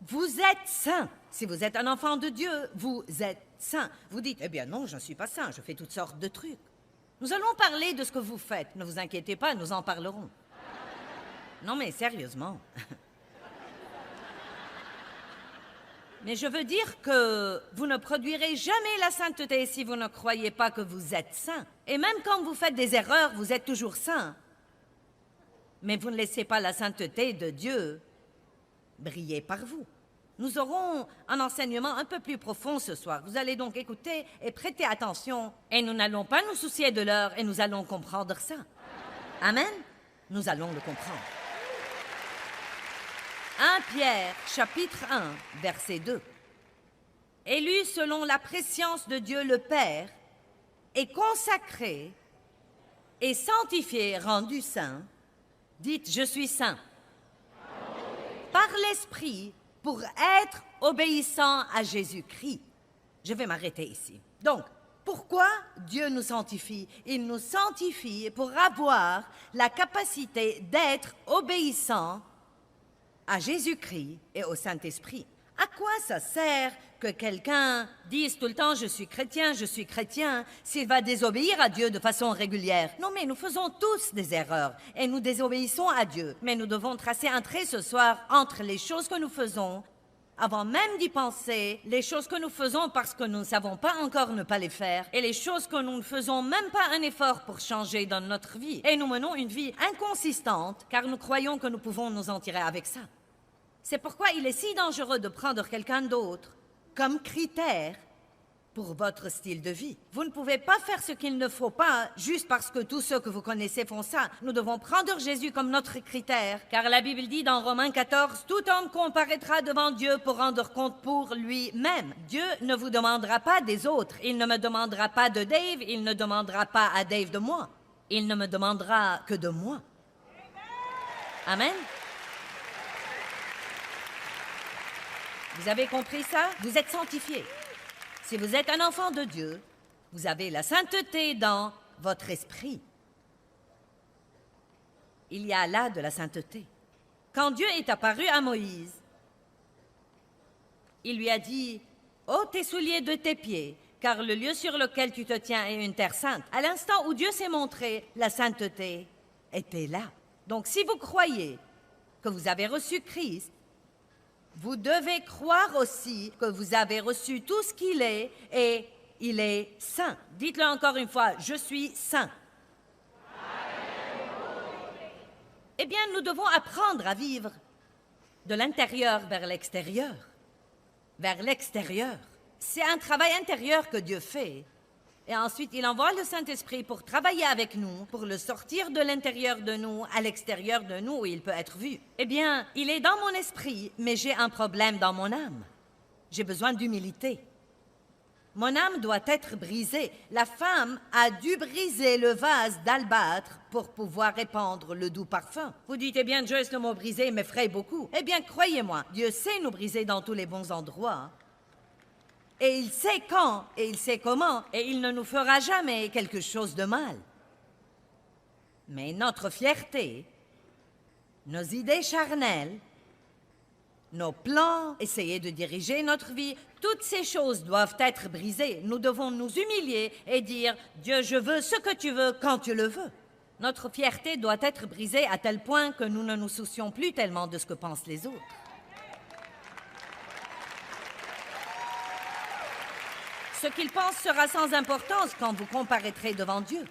Speaker 1: Vous êtes saints. Si vous êtes un enfant de Dieu, vous êtes saint. Vous dites, eh bien non, je ne suis pas saint, je fais toutes sortes de trucs. Nous allons parler de ce que vous faites. Ne vous inquiétez pas, nous en parlerons. Non mais sérieusement. Mais je veux dire que vous ne produirez jamais la sainteté si vous ne croyez pas que vous êtes saint. Et même quand vous faites des erreurs, vous êtes toujours saint. Mais vous ne laissez pas la sainteté de Dieu briller par vous. Nous aurons un enseignement un peu plus profond ce soir. Vous allez donc écouter et prêter attention. Et nous n'allons pas nous soucier de l'heure et nous allons comprendre ça. Amen? Nous allons le comprendre. 1 Pierre, chapitre 1, verset 2. Élu selon la prescience de Dieu le Père, et consacré, et sanctifié, rendu saint, dites, je suis saint. Par l'Esprit, pour être obéissant à Jésus-Christ. Je vais m'arrêter ici. Donc, pourquoi Dieu nous sanctifie? Il nous sanctifie pour avoir la capacité d'être obéissant à Jésus-Christ et au Saint-Esprit. À quoi ça sert que quelqu'un dise tout le temps « je suis chrétien » s'il va désobéir à Dieu de façon régulière? Non, mais nous faisons tous des erreurs et nous désobéissons à Dieu. Mais nous devons tracer un trait ce soir entre les choses que nous faisons, avant même d'y penser, les choses que nous faisons parce que nous ne savons pas encore ne pas les faire, et les choses que nous ne faisons même pas un effort pour changer dans notre vie. Et nous menons une vie inconsistante car nous croyons que nous pouvons nous en tirer avec ça. C'est pourquoi il est si dangereux de prendre quelqu'un d'autre comme critère pour votre style de vie. Vous ne pouvez pas faire ce qu'il ne faut pas juste parce que tous ceux que vous connaissez font ça. Nous devons prendre Jésus comme notre critère, car la Bible dit dans Romains 14, « Tout homme comparaîtra devant Dieu pour rendre compte pour lui-même. » Dieu ne vous demandera pas des autres. Il ne me demandera pas de Dave, il ne demandera pas à Dave de moi. Il ne me demandera que de moi. Amen. Vous avez compris ça? Vous êtes sanctifiés. Si vous êtes un enfant de Dieu, vous avez la sainteté dans votre esprit. Il y a là de la sainteté. Quand Dieu est apparu à Moïse, il lui a dit « ôte tes souliers de tes pieds, car le lieu sur lequel tu te tiens est une terre sainte. » À l'instant où Dieu s'est montré, la sainteté était là. Donc si vous croyez que vous avez reçu Christ, vous devez croire aussi que vous avez reçu tout ce qu'il est et il est saint. Dites-le encore une fois, je suis saint. Eh bien, nous devons apprendre à vivre de l'intérieur vers l'extérieur. Vers l'extérieur. C'est un travail intérieur que Dieu fait. Et ensuite, il envoie le Saint-Esprit pour travailler avec nous, pour le sortir de l'intérieur de nous à l'extérieur de nous où il peut être vu. Eh bien, il est dans mon esprit, mais j'ai un problème dans mon âme. J'ai besoin d'humilité. Mon âme doit être brisée. La femme a dû briser le vase d'albâtre pour pouvoir répandre le doux parfum. Vous dites, eh bien, Joyce, le mot briser m'effraie beaucoup. Eh bien, croyez-moi, Dieu sait nous briser dans tous les bons endroits. Et il sait quand, et il sait comment, et il ne nous fera jamais quelque chose de mal. Mais notre fierté, nos idées charnelles, nos plans, essayer de diriger notre vie, toutes ces choses doivent être brisées. Nous devons nous humilier et dire « Dieu, je veux ce que tu veux quand tu le veux ». Notre fierté doit être brisée à tel point que nous ne nous soucions plus tellement de ce que pensent les autres. Ce qu'ils pensent sera sans importance quand vous comparaîtrez devant Dieu.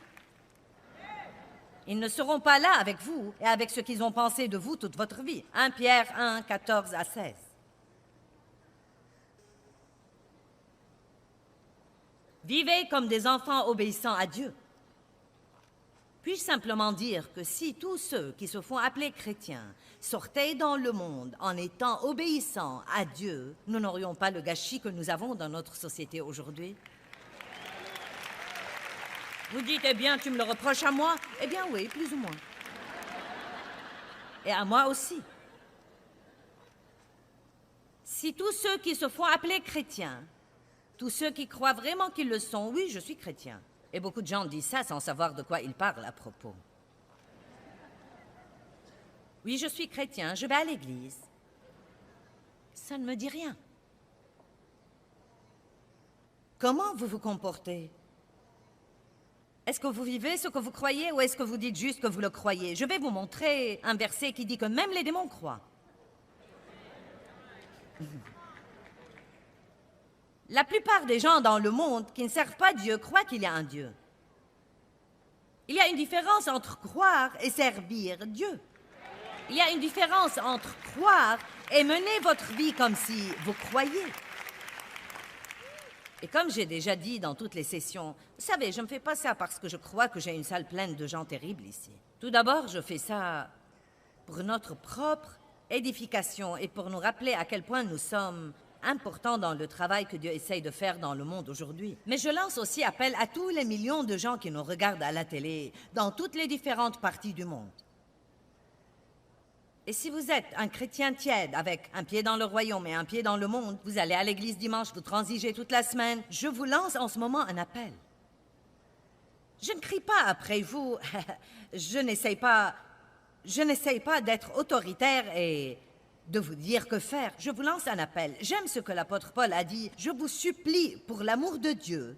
Speaker 1: Ils ne seront pas là avec vous et avec ce qu'ils ont pensé de vous toute votre vie. 1 Pierre 1, 14 à 16. Vivez comme des enfants obéissants à Dieu. Puis-je simplement dire que si tous ceux qui se font appeler chrétiens sortaient dans le monde en étant obéissants à Dieu, nous n'aurions pas le gâchis que nous avons dans notre société aujourd'hui? Vous dites, eh bien, tu me le reproches à moi? Eh bien oui, plus ou moins. Et à moi aussi. Si tous ceux qui se font appeler chrétiens, tous ceux qui croient vraiment qu'ils le sont, oui, je suis chrétien. Et beaucoup de gens disent ça sans savoir de quoi ils parlent à propos. Oui, je suis chrétien, je vais à l'église. Ça ne me dit rien. Comment vous vous comportez? Est-ce que vous vivez ce que vous croyez ou est-ce que vous dites juste que vous le croyez? Je vais vous montrer un verset qui dit que même les démons croient. La plupart des gens dans le monde qui ne servent pas Dieu croient qu'il y a un Dieu. Il y a une différence entre croire et servir Dieu. Il y a une différence entre croire et mener votre vie comme si vous croyiez. Et comme j'ai déjà dit dans toutes les sessions, vous savez, je ne fais pas ça parce que je crois que j'ai une salle pleine de gens terribles ici. Tout d'abord, je fais ça pour notre propre édification et pour nous rappeler à quel point nous sommes importants dans le travail que Dieu essaye de faire dans le monde aujourd'hui. Mais je lance aussi appel à tous les millions de gens qui nous regardent à la télé, dans toutes les différentes parties du monde. Et si vous êtes un chrétien tiède, avec un pied dans le royaume et un pied dans le monde, vous allez à l'église dimanche, vous transigez toute la semaine, je vous lance en ce moment un appel. Je ne crie pas après vous, je n'essaye pas d'être autoritaire et de vous dire que faire. Je vous lance un appel. J'aime ce que l'apôtre Paul a dit. Je vous supplie, pour l'amour de Dieu,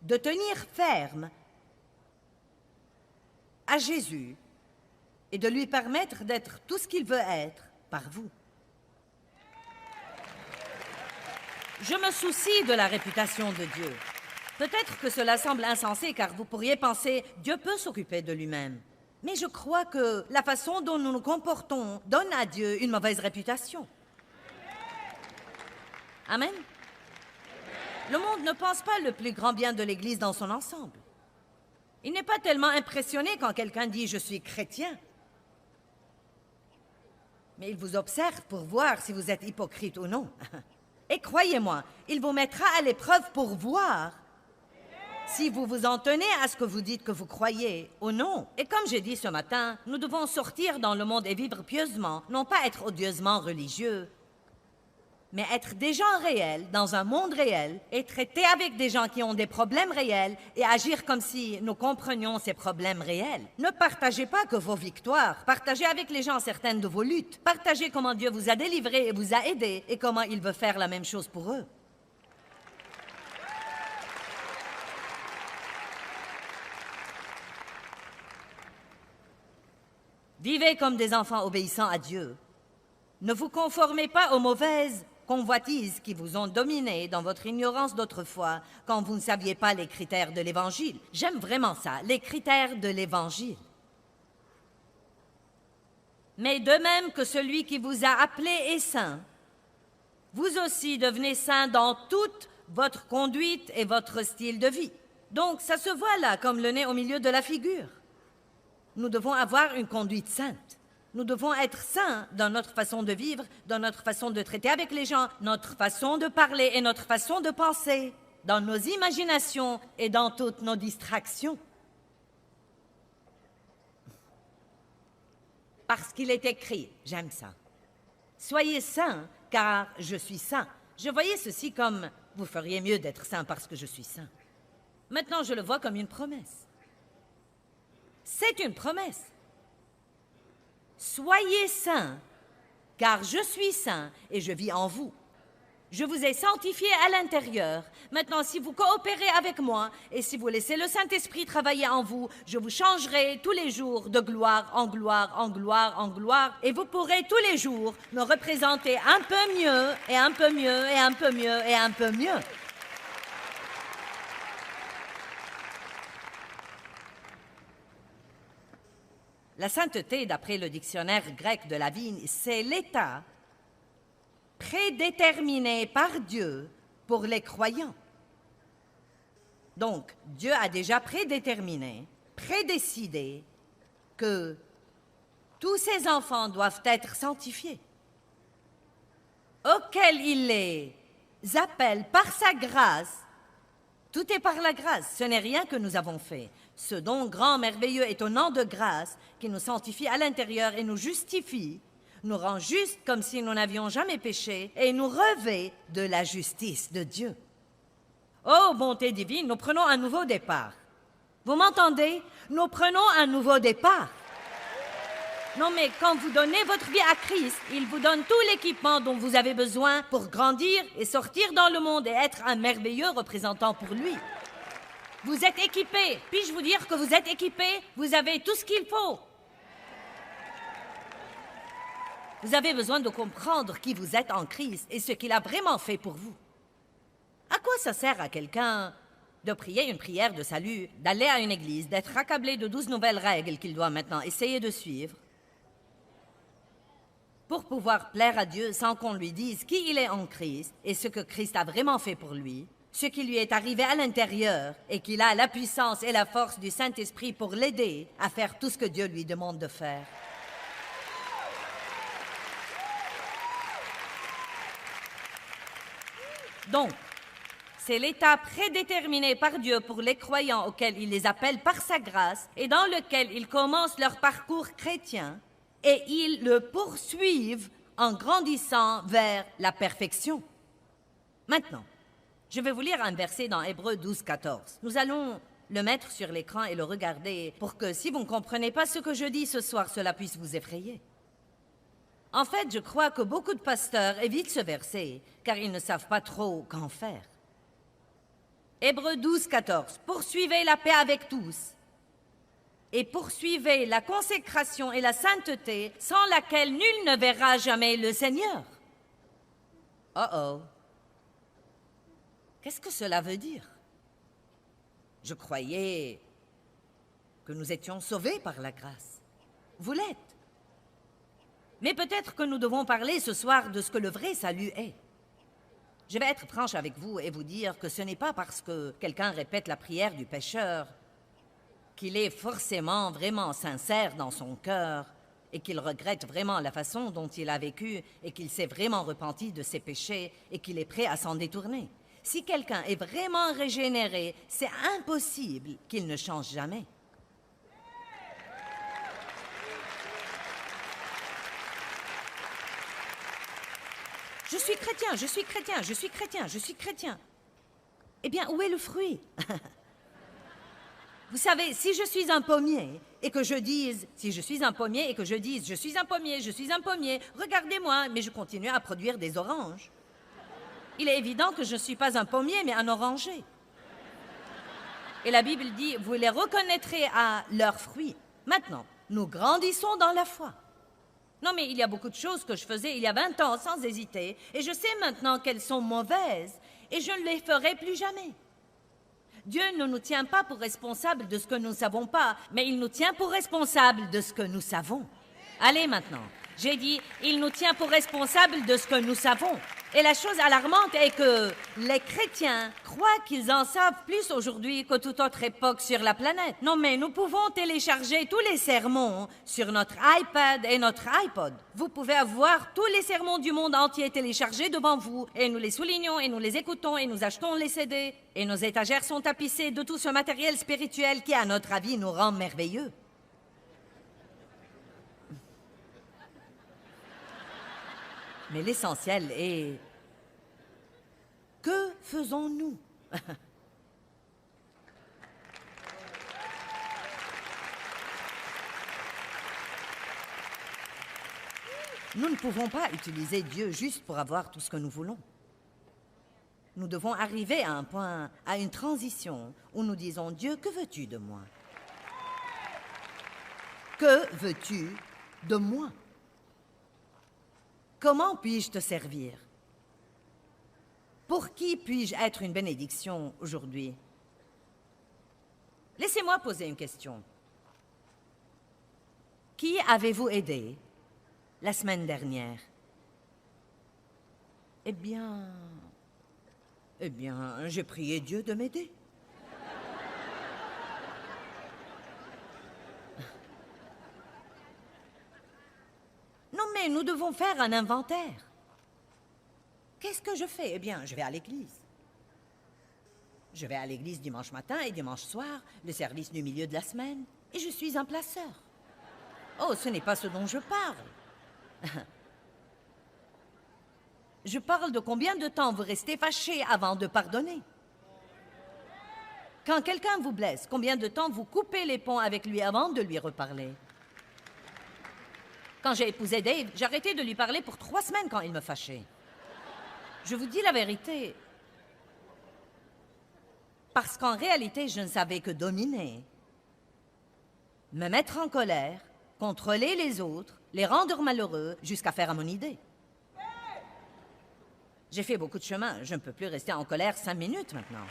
Speaker 1: de tenir ferme à Jésus et de lui permettre d'être tout ce qu'il veut être par vous. Je me soucie de la réputation de Dieu. Peut-être que cela semble insensé car vous pourriez penser « Dieu peut s'occuper de lui-même ». Mais je crois que la façon dont nous nous comportons donne à Dieu une mauvaise réputation. Amen. Le monde ne pense pas le plus grand bien de l'Église dans son ensemble. Il n'est pas tellement impressionné quand quelqu'un dit « je suis chrétien ». Mais il vous observe pour voir si vous êtes hypocrite ou non. Et croyez-moi, il vous mettra à l'épreuve pour voir si vous vous en tenez à ce que vous dites que vous croyez ou non. Et comme j'ai dit ce matin, nous devons sortir dans le monde et vivre pieusement, non pas être odieusement religieux, mais être des gens réels, dans un monde réel, et traiter avec des gens qui ont des problèmes réels et agir comme si nous comprenions ces problèmes réels. Ne partagez pas que vos victoires, partagez avec les gens certaines de vos luttes, partagez comment Dieu vous a délivré et vous a aidé et comment il veut faire la même chose pour eux. Vivez comme des enfants obéissants à Dieu. Ne vous conformez pas aux mauvaises convoitises qui vous ont dominé dans votre ignorance d'autrefois, quand vous ne saviez pas les critères de l'Évangile. J'aime vraiment ça, les critères de l'Évangile. Mais de même que celui qui vous a appelé est saint, vous aussi devenez saint dans toute votre conduite et votre style de vie. Donc, ça se voit là, comme le nez au milieu de la figure. Nous devons avoir une conduite sainte. Nous devons être saints dans notre façon de vivre, dans notre façon de traiter avec les gens, notre façon de parler et notre façon de penser, dans nos imaginations et dans toutes nos distractions. Parce qu'il est écrit, j'aime ça. Soyez saints, car je suis saint. Je voyais ceci comme, vous feriez mieux d'être saint parce que je suis saint. Maintenant, je le vois comme une promesse. C'est une promesse. Soyez saints, car je suis saint et je vis en vous. Je vous ai sanctifié à l'intérieur. Maintenant, si vous coopérez avec moi et si vous laissez le Saint-Esprit travailler en vous, je vous changerai tous les jours de gloire en gloire, en gloire, en gloire, et vous pourrez tous les jours me représenter un peu mieux, et un peu mieux, et un peu mieux, et un peu mieux. La sainteté, d'après le dictionnaire grec de la vie, c'est l'état prédéterminé par Dieu pour les croyants. Donc, Dieu a déjà prédéterminé, prédécidé que tous ses enfants doivent être sanctifiés, auxquels il les appelle par sa grâce. Tout est par la grâce, ce n'est rien que nous avons fait. Ce don grand, merveilleux, étonnant de grâce qui nous sanctifie à l'intérieur et nous justifie, nous rend justes comme si nous n'avions jamais péché et nous revêt de la justice de Dieu. Oh, bonté divine, nous prenons un nouveau départ. Vous m'entendez? Nous prenons un nouveau départ. Non, mais quand vous donnez votre vie à Christ, il vous donne tout l'équipement dont vous avez besoin pour grandir et sortir dans le monde et être un merveilleux représentant pour lui. Vous êtes équipé. Puis-je vous dire que vous êtes équipé? Vous avez tout ce qu'il faut. Vous avez besoin de comprendre qui vous êtes en Christ et ce qu'il a vraiment fait pour vous. À quoi ça sert à quelqu'un de prier une prière de salut, d'aller à une église, d'être accablé de 12 nouvelles règles qu'il doit maintenant essayer de suivre, pour pouvoir plaire à Dieu sans qu'on lui dise qui il est en Christ et ce que Christ a vraiment fait pour lui, ce qui lui est arrivé à l'intérieur et qu'il a la puissance et la force du Saint-Esprit pour l'aider à faire tout ce que Dieu lui demande de faire. Donc, c'est l'état prédéterminé par Dieu pour les croyants auxquels il les appelle par sa grâce et dans lequel ils commencent leur parcours chrétien et ils le poursuivent en grandissant vers la perfection. Maintenant, je vais vous lire un verset dans Hébreux 12, 14. Nous allons le mettre sur l'écran et le regarder pour que si vous ne comprenez pas ce que je dis ce soir, cela puisse vous effrayer. En fait, je crois que beaucoup de pasteurs évitent ce verset car ils ne savent pas trop qu'en faire. Hébreux 12, 14. Poursuivez la paix avec tous et poursuivez la consécration et la sainteté sans laquelle nul ne verra jamais le Seigneur. Oh. Qu'est-ce que cela veut dire? Je croyais que nous étions sauvés par la grâce. Vous l'êtes. Mais peut-être que nous devons parler ce soir de ce que le vrai salut est. Je vais être franche avec vous et vous dire que ce n'est pas parce que quelqu'un répète la prière du pécheur qu'il est forcément vraiment sincère dans son cœur et qu'il regrette vraiment la façon dont il a vécu et qu'il s'est vraiment repenti de ses péchés et qu'il est prêt à s'en détourner. Si quelqu'un est vraiment régénéré, c'est impossible qu'il ne change jamais. Je suis chrétien, je suis chrétien, je suis chrétien, je suis chrétien. Eh bien, où est le fruit? Vous savez, si je suis un pommier et que je dise, je suis un pommier, je suis un pommier, regardez-moi, mais je continue à produire des oranges. Il est évident que je ne suis pas un pommier, mais un oranger. Et la Bible dit, vous les reconnaîtrez à leurs fruits. Maintenant, nous grandissons dans la foi. Non, mais il y a beaucoup de choses que je faisais il y a 20 ans sans hésiter, et je sais maintenant qu'elles sont mauvaises, et je ne les ferai plus jamais. Dieu ne nous tient pas pour responsables de ce que nous ne savons pas, mais il nous tient pour responsables de ce que nous savons. Allez maintenant, j'ai dit, il nous tient pour responsables de ce que nous savons. Et la chose alarmante est que les chrétiens croient qu'ils en savent plus aujourd'hui qu'à toute autre époque sur la planète. Non, mais nous pouvons télécharger tous les sermons sur notre iPad et notre iPod. Vous pouvez avoir tous les sermons du monde entier téléchargés devant vous, et nous les soulignons, et nous les écoutons, et nous achetons les CD. Et nos étagères sont tapissées de tout ce matériel spirituel qui, à notre avis, nous rend merveilleux. Mais l'essentiel est... Que faisons-nous? Nous ne pouvons pas utiliser Dieu juste pour avoir tout ce que nous voulons. Nous devons arriver à un point, à une transition, où nous disons, Dieu, que veux-tu de moi? Que veux-tu de moi? Comment puis-je te servir? Pour qui puis-je être une bénédiction aujourd'hui? Laissez-moi poser une question. Qui avez-vous aidé la semaine dernière? Eh bien, j'ai prié Dieu de m'aider. Non, mais nous devons faire un inventaire. Qu'est-ce que je fais? Eh bien, je vais à l'église. Je vais à l'église dimanche matin et dimanche soir, le service du milieu de la semaine, et je suis un placeur. Oh, ce n'est pas ce dont je parle. Je parle de combien de temps vous restez fâché avant de pardonner. Quand quelqu'un vous blesse, combien de temps vous coupez les ponts avec lui avant de lui reparler? Quand j'ai épousé Dave, j'ai arrêté de lui parler pour 3 semaines quand il me fâchait. Je vous dis la vérité. Parce qu'en réalité, je ne savais que dominer. Me mettre en colère, contrôler les autres, les rendre malheureux, jusqu'à faire à mon idée. J'ai fait beaucoup de chemin. Je ne peux plus rester en colère 5 minutes maintenant.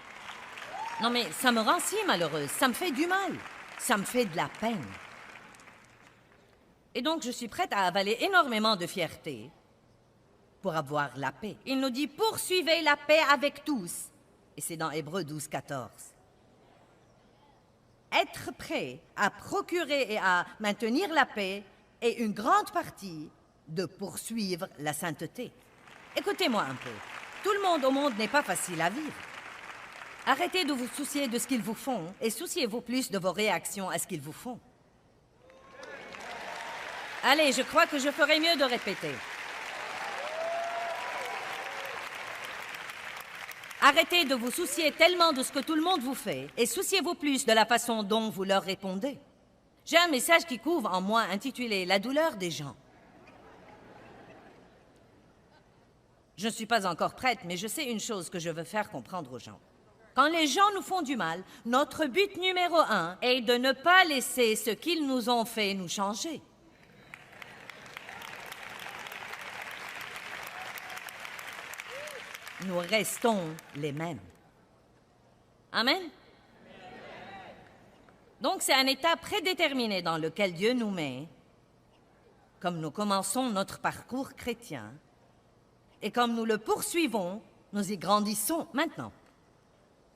Speaker 1: Non mais ça me rend si malheureuse. Ça me fait du mal. Ça me fait de la peine. Et donc je suis prête à avaler énormément de fierté pour avoir la paix. Il nous dit « Poursuivez la paix avec tous ». Et c'est dans Hébreux 12, 14. Être prêt à procurer et à maintenir la paix est une grande partie de poursuivre la sainteté. Écoutez-moi un peu. Tout le monde au monde n'est pas facile à vivre. Arrêtez de vous soucier de ce qu'ils vous font et souciez-vous plus de vos réactions à ce qu'ils vous font. Allez, je crois que je ferais mieux de répéter. Arrêtez de vous soucier tellement de ce que tout le monde vous fait et souciez-vous plus de la façon dont vous leur répondez. J'ai un message qui couve en moi intitulé « La douleur des gens ». Je ne suis pas encore prête, mais je sais une chose que je veux faire comprendre aux gens. Quand les gens nous font du mal, notre but numéro 1 est de ne pas laisser ce qu'ils nous ont fait nous changer. Nous restons les mêmes. Amen? Donc c'est un état prédéterminé dans lequel Dieu nous met, comme nous commençons notre parcours chrétien, et comme nous le poursuivons, nous y grandissons maintenant.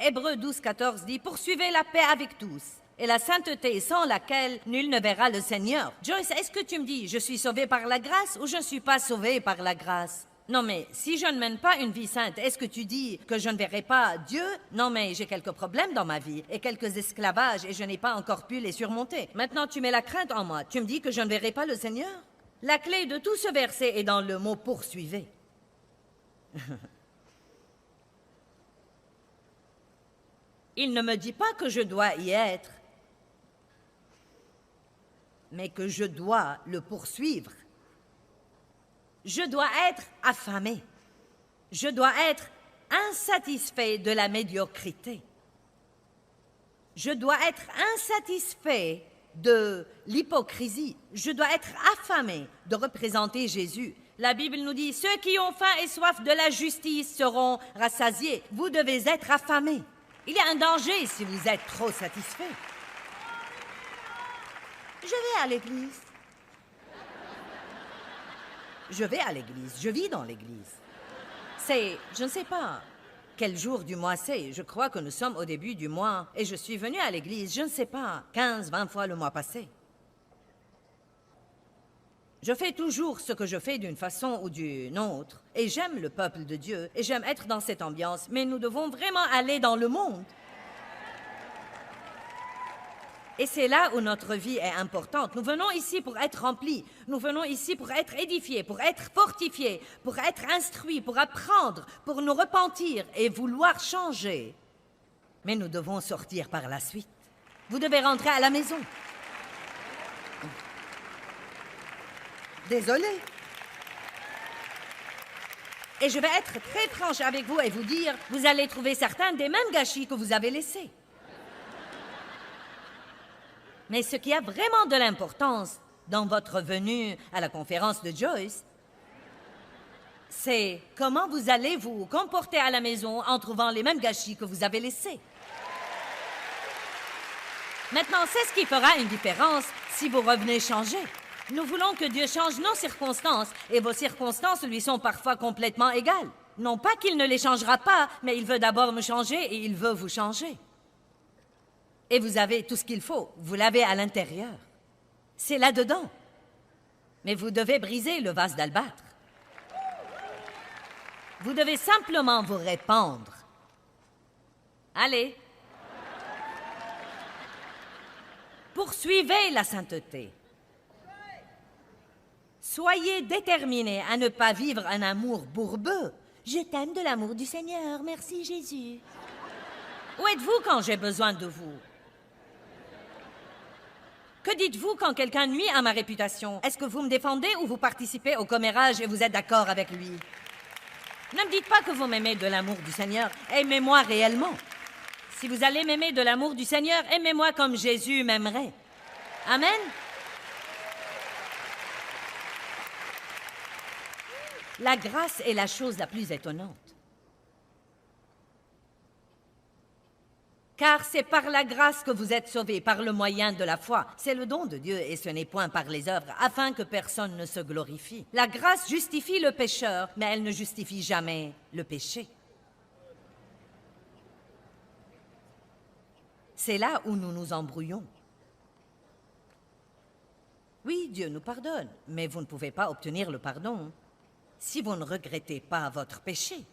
Speaker 1: Hébreux 12, 14 dit « Poursuivez la paix avec tous, et la sainteté sans laquelle nul ne verra le Seigneur. » Joyce, est-ce que tu me dis « Je suis sauvé par la grâce » ou « Je ne suis pas sauvé par la grâce » ? Non, mais si je ne mène pas une vie sainte, est-ce que tu dis que je ne verrai pas Dieu? Non, mais j'ai quelques problèmes dans ma vie et quelques esclavages et je n'ai pas encore pu les surmonter. Maintenant, tu mets la crainte en moi. Tu me dis que je ne verrai pas le Seigneur? La clé de tout ce verset est dans le mot « poursuivez ». Il ne me dit pas que je dois y être, mais que je dois le poursuivre. Je dois être affamé. Je dois être insatisfait de la médiocrité. Je dois être insatisfait de l'hypocrisie. Je dois être affamé de représenter Jésus. La Bible nous dit, ceux qui ont faim et soif de la justice seront rassasiés. Vous devez être affamés. Il y a un danger si vous êtes trop satisfait. Je vais à l'église. Je vais à l'église, je vis dans l'église. Je ne sais pas quel jour du mois c'est. Je crois que nous sommes au début du mois et je suis venue à l'église, je ne sais pas, 15, 20 fois le mois passé. Je fais toujours ce que je fais d'une façon ou d'une autre. Et j'aime le peuple de Dieu et j'aime être dans cette ambiance, mais nous devons vraiment aller dans le monde. Et c'est là où notre vie est importante. Nous venons ici pour être remplis. Nous venons ici pour être édifiés, pour être fortifiés, pour être instruits, pour apprendre, pour nous repentir et vouloir changer. Mais nous devons sortir par la suite. Vous devez rentrer à la maison. Désolée. Et je vais être très franche avec vous et vous dire, vous allez trouver certains des mêmes gâchis que vous avez laissés. Mais ce qui a vraiment de l'importance dans votre venue à la conférence de Joyce, c'est comment vous allez vous comporter à la maison en trouvant les mêmes gâchis que vous avez laissés. Maintenant, c'est ce qui fera une différence si vous revenez changer. Nous voulons que Dieu change nos circonstances et vos circonstances lui sont parfois complètement égales. Non pas qu'il ne les changera pas, mais il veut d'abord me changer et il veut vous changer. Et vous avez tout ce qu'il faut. Vous l'avez à l'intérieur. C'est là-dedans. Mais vous devez briser le vase d'albâtre. Vous devez simplement vous répandre. Allez. Poursuivez la sainteté. Soyez déterminés à ne pas vivre un amour bourbeux. Je t'aime de l'amour du Seigneur. Merci Jésus. Où êtes-vous quand j'ai besoin de vous? Que dites-vous quand quelqu'un nuit à ma réputation? Est-ce que vous me défendez ou vous participez au commérage et vous êtes d'accord avec lui? Ne me dites pas que vous m'aimez de l'amour du Seigneur. Aimez-moi réellement. Si vous allez m'aimer de l'amour du Seigneur, aimez-moi comme Jésus m'aimerait. Amen. La grâce est la chose la plus étonnante. Car c'est par la grâce que vous êtes sauvés, par le moyen de la foi. C'est le don de Dieu et ce n'est point par les œuvres, afin que personne ne se glorifie. La grâce justifie le pécheur, mais elle ne justifie jamais le péché. C'est là où nous nous embrouillons. Oui, Dieu nous pardonne, mais vous ne pouvez pas obtenir le pardon si vous ne regrettez pas votre péché.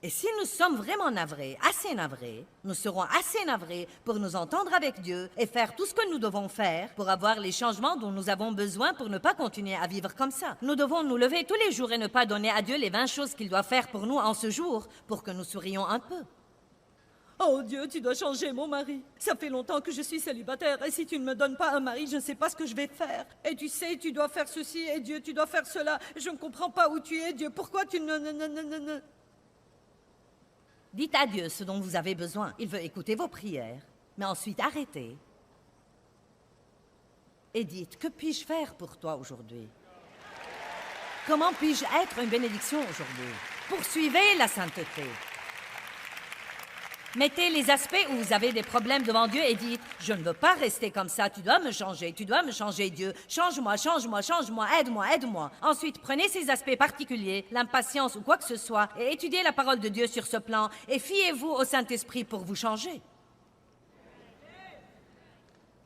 Speaker 1: Et si nous sommes vraiment navrés, assez navrés, nous serons assez navrés pour nous entendre avec Dieu et faire tout ce que nous devons faire pour avoir les changements dont nous avons besoin pour ne pas continuer à vivre comme ça. Nous devons nous lever tous les jours et ne pas donner à Dieu les 20 choses qu'il doit faire pour nous en ce jour pour que nous sourions un peu.
Speaker 2: Oh Dieu, tu dois changer mon mari. Ça fait longtemps que je suis célibataire et si tu ne me donnes pas un mari, je ne sais pas ce que je vais faire. Et tu sais, tu dois faire ceci et Dieu, tu dois faire cela. Je ne comprends pas où tu es, Dieu. Pourquoi tu ne...
Speaker 1: Dites à Dieu ce dont vous avez besoin. Il veut écouter vos prières, mais ensuite arrêtez et dites, que puis-je faire pour toi aujourd'hui? Comment puis-je être une bénédiction aujourd'hui? Poursuivez la sainteté. Mettez les aspects où vous avez des problèmes devant Dieu et dites, je ne veux pas rester comme ça, tu dois me changer, Dieu. Change-moi, change-moi, change-moi, aide-moi, aide-moi. Ensuite, prenez ces aspects particuliers, l'impatience ou quoi que ce soit, et étudiez la parole de Dieu sur ce plan, et fiez-vous au Saint-Esprit pour vous changer.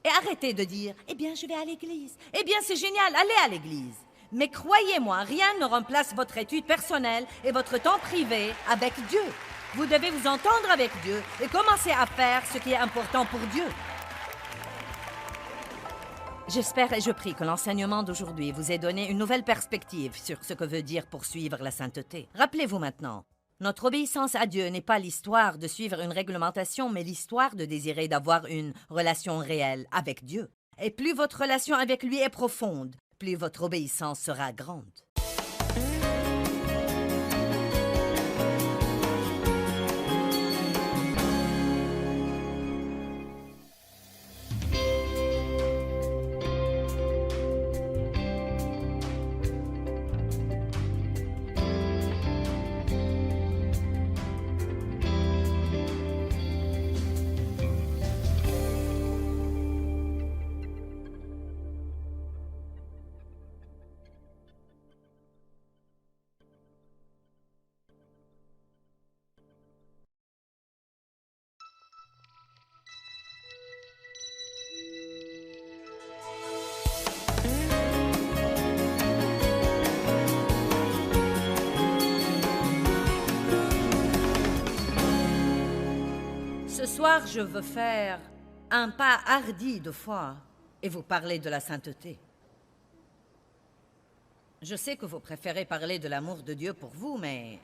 Speaker 1: Et arrêtez de dire, eh bien, je vais à l'église. Eh bien, c'est génial, allez à l'église. Mais croyez-moi, rien ne remplace votre étude personnelle et votre temps privé avec Dieu. Vous devez vous entendre avec Dieu et commencer à faire ce qui est important pour Dieu. J'espère et je prie que l'enseignement d'aujourd'hui vous ait donné une nouvelle perspective sur ce que veut dire poursuivre la sainteté. Rappelez-vous maintenant, notre obéissance à Dieu n'est pas l'histoire de suivre une réglementation, mais l'histoire de désirer d'avoir une relation réelle avec Dieu. Et plus votre relation avec lui est profonde, plus votre obéissance sera grande. Ce soir, je veux faire un pas hardi de foi et vous parler de la sainteté. Je sais que vous préférez parler de l'amour de Dieu pour vous, mais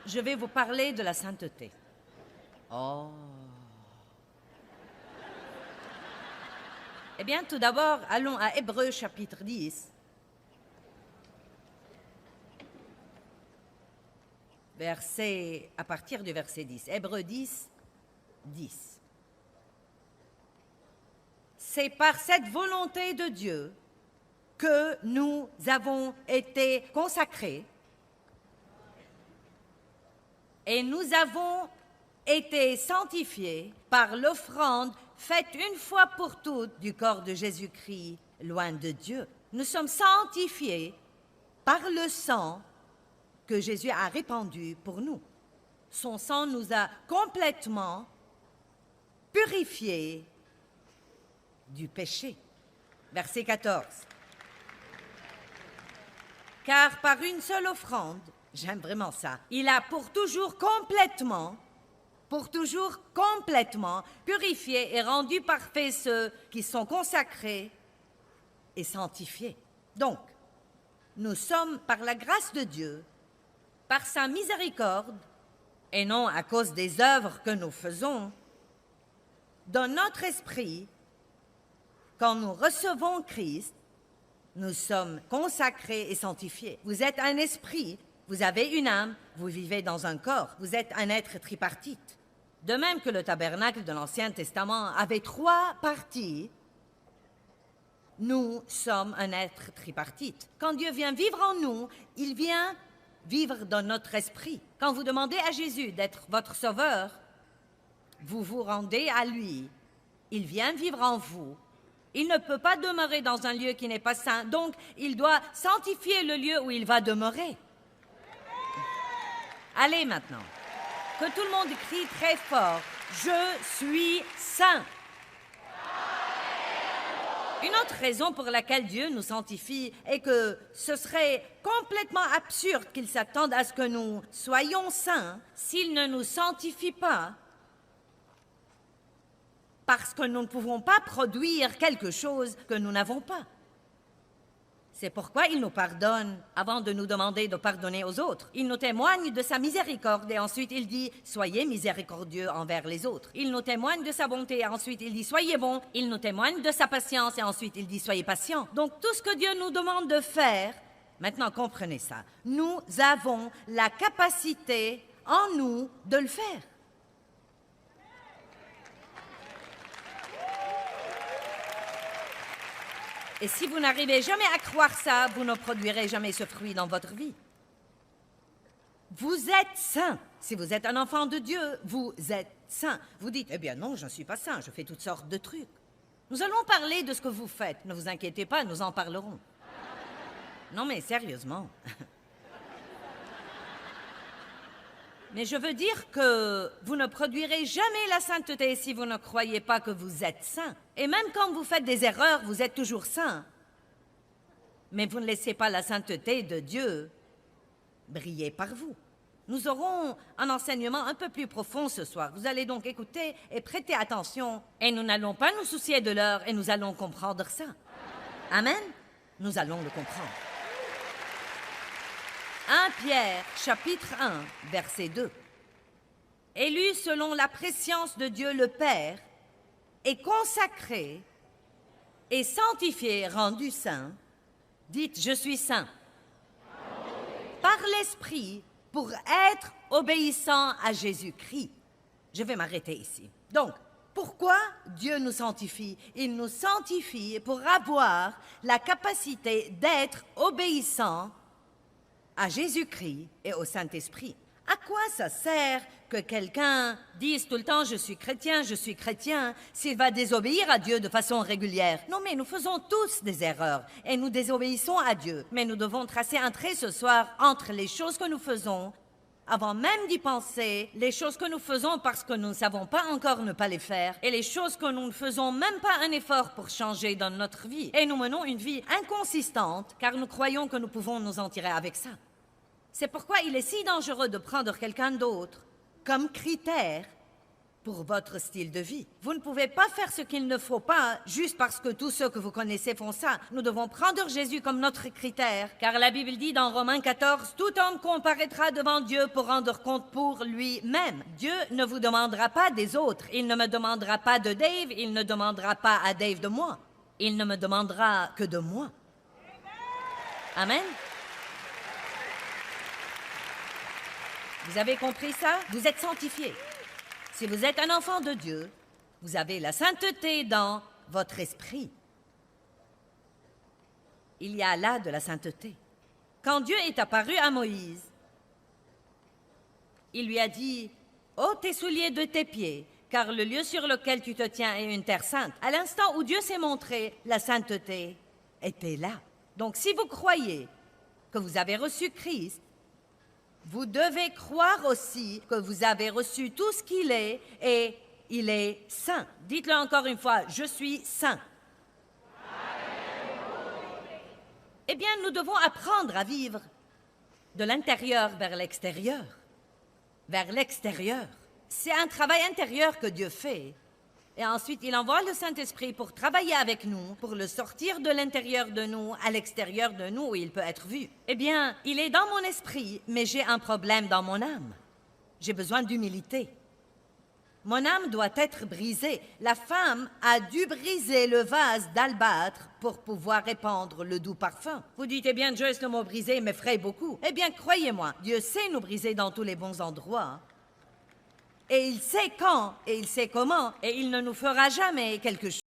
Speaker 1: je vais vous parler de la sainteté. Oh. Eh bien, tout d'abord, allons à Hébreux chapitre 10. À partir du verset 10. Hébreux 10, 10. C'est par cette volonté de Dieu que nous avons été consacrés et nous avons été sanctifiés par l'offrande faite une fois pour toutes du corps de Jésus-Christ, loin de Dieu. Nous sommes sanctifiés par le sang que Jésus a répandu pour nous. Son sang nous a complètement purifiés du péché. Verset 14. Car par une seule offrande, j'aime vraiment ça, il a pour toujours complètement purifié et rendu parfaits ceux qui sont consacrés et sanctifiés. Donc, nous sommes par la grâce de Dieu, par sa miséricorde, et non à cause des œuvres que nous faisons, dans notre esprit, quand nous recevons Christ, nous sommes consacrés et sanctifiés. Vous êtes un esprit, vous avez une âme, vous vivez dans un corps, vous êtes un être tripartite. De même que le tabernacle de l'Ancien Testament avait 3 parties, nous sommes un être tripartite. Quand Dieu vient vivre en nous, il vient vivre dans notre esprit. Quand vous demandez à Jésus d'être votre sauveur, vous vous rendez à lui. Il vient vivre en vous. Il ne peut pas demeurer dans un lieu qui n'est pas saint, donc il doit sanctifier le lieu où il va demeurer. Allez maintenant, que tout le monde crie très fort, « Je suis saint ». Une autre raison pour laquelle Dieu nous sanctifie est que ce serait complètement absurde qu'il s'attende à ce que nous soyons saints s'il ne nous sanctifie pas, parce que nous ne pouvons pas produire quelque chose que nous n'avons pas. C'est pourquoi il nous pardonne avant de nous demander de pardonner aux autres. Il nous témoigne de sa miséricorde et ensuite il dit « Soyez miséricordieux envers les autres ». Il nous témoigne de sa bonté et ensuite il dit « Soyez bons ». Il nous témoigne de sa patience et ensuite il dit « Soyez patients ». Donc tout ce que Dieu nous demande de faire, maintenant comprenez ça, nous avons la capacité en nous de le faire. Et si vous n'arrivez jamais à croire ça, vous ne produirez jamais ce fruit dans votre vie. Vous êtes saint. Si vous êtes un enfant de Dieu, vous êtes saint. Vous dites, eh bien non, je ne suis pas saint, je fais toutes sortes de trucs. Nous allons parler de ce que vous faites. Ne vous inquiétez pas, nous en parlerons. Non mais sérieusement. Mais je veux dire que vous ne produirez jamais la sainteté si vous ne croyez pas que vous êtes saint. Et même quand vous faites des erreurs, vous êtes toujours saint. Mais vous ne laissez pas la sainteté de Dieu briller par vous. Nous aurons un enseignement un peu plus profond ce soir. Vous allez donc écouter et prêter attention. Et nous n'allons pas nous soucier de l'heure et nous allons comprendre ça. Amen? Nous allons le comprendre. 1 Pierre, chapitre 1, verset 2. Élu selon la prescience de Dieu le Père, et consacré, et sanctifié, rendu saint, dites, je suis saint, par l'Esprit, pour être obéissant à Jésus-Christ. Je vais m'arrêter ici. Donc, pourquoi Dieu nous sanctifie? Il nous sanctifie pour avoir la capacité d'être obéissant à Jésus-Christ et au Saint-Esprit. À quoi ça sert que quelqu'un dise tout le temps « je suis chrétien » s'il va désobéir à Dieu de façon régulière? Non, mais nous faisons tous des erreurs et nous désobéissons à Dieu. Mais nous devons tracer un trait ce soir entre les choses que nous faisons, avant même d'y penser, les choses que nous faisons parce que nous ne savons pas encore ne pas les faire, et les choses que nous ne faisons même pas un effort pour changer dans notre vie. Et nous menons une vie inconsistante, car nous croyons que nous pouvons nous en tirer avec ça. C'est pourquoi il est si dangereux de prendre quelqu'un d'autre comme critère pour votre style de vie. Vous ne pouvez pas faire ce qu'il ne faut pas juste parce que tous ceux que vous connaissez font ça. Nous devons prendre Jésus comme notre critère, car la Bible dit dans Romains 14, « Tout homme comparaîtra devant Dieu pour rendre compte pour lui-même. » Dieu ne vous demandera pas des autres. Il ne me demandera pas de Dave, il ne demandera pas à Dave de moi. Il ne me demandera que de moi. Amen. Vous avez compris ça? Vous êtes sanctifiés. Si vous êtes un enfant de Dieu, vous avez la sainteté dans votre esprit. Il y a là de la sainteté. Quand Dieu est apparu à Moïse, il lui a dit « ôte tes souliers de tes pieds, car le lieu sur lequel tu te tiens est une terre sainte. » À l'instant où Dieu s'est montré, la sainteté était là. Donc si vous croyez que vous avez reçu Christ, vous devez croire aussi que vous avez reçu tout ce qu'il est et il est saint. Dites-le encore une fois, je suis saint. Eh bien, nous devons apprendre à vivre de l'intérieur vers l'extérieur. Vers l'extérieur. C'est un travail intérieur que Dieu fait. Et ensuite, il envoie le Saint-Esprit pour travailler avec nous, pour le sortir de l'intérieur de nous à l'extérieur de nous où il peut être vu. Eh bien, il est dans mon esprit, mais j'ai un problème dans mon âme. J'ai besoin d'humilité. Mon âme doit être brisée. La femme a dû briser le vase d'albâtre pour pouvoir répandre le doux parfum. Vous dites, eh bien, Joyce, le mot briser m'effraie beaucoup. Eh bien, croyez-moi, Dieu sait nous briser dans tous les bons endroits. Et il sait quand, et il sait comment, et il ne nous fera jamais quelque chose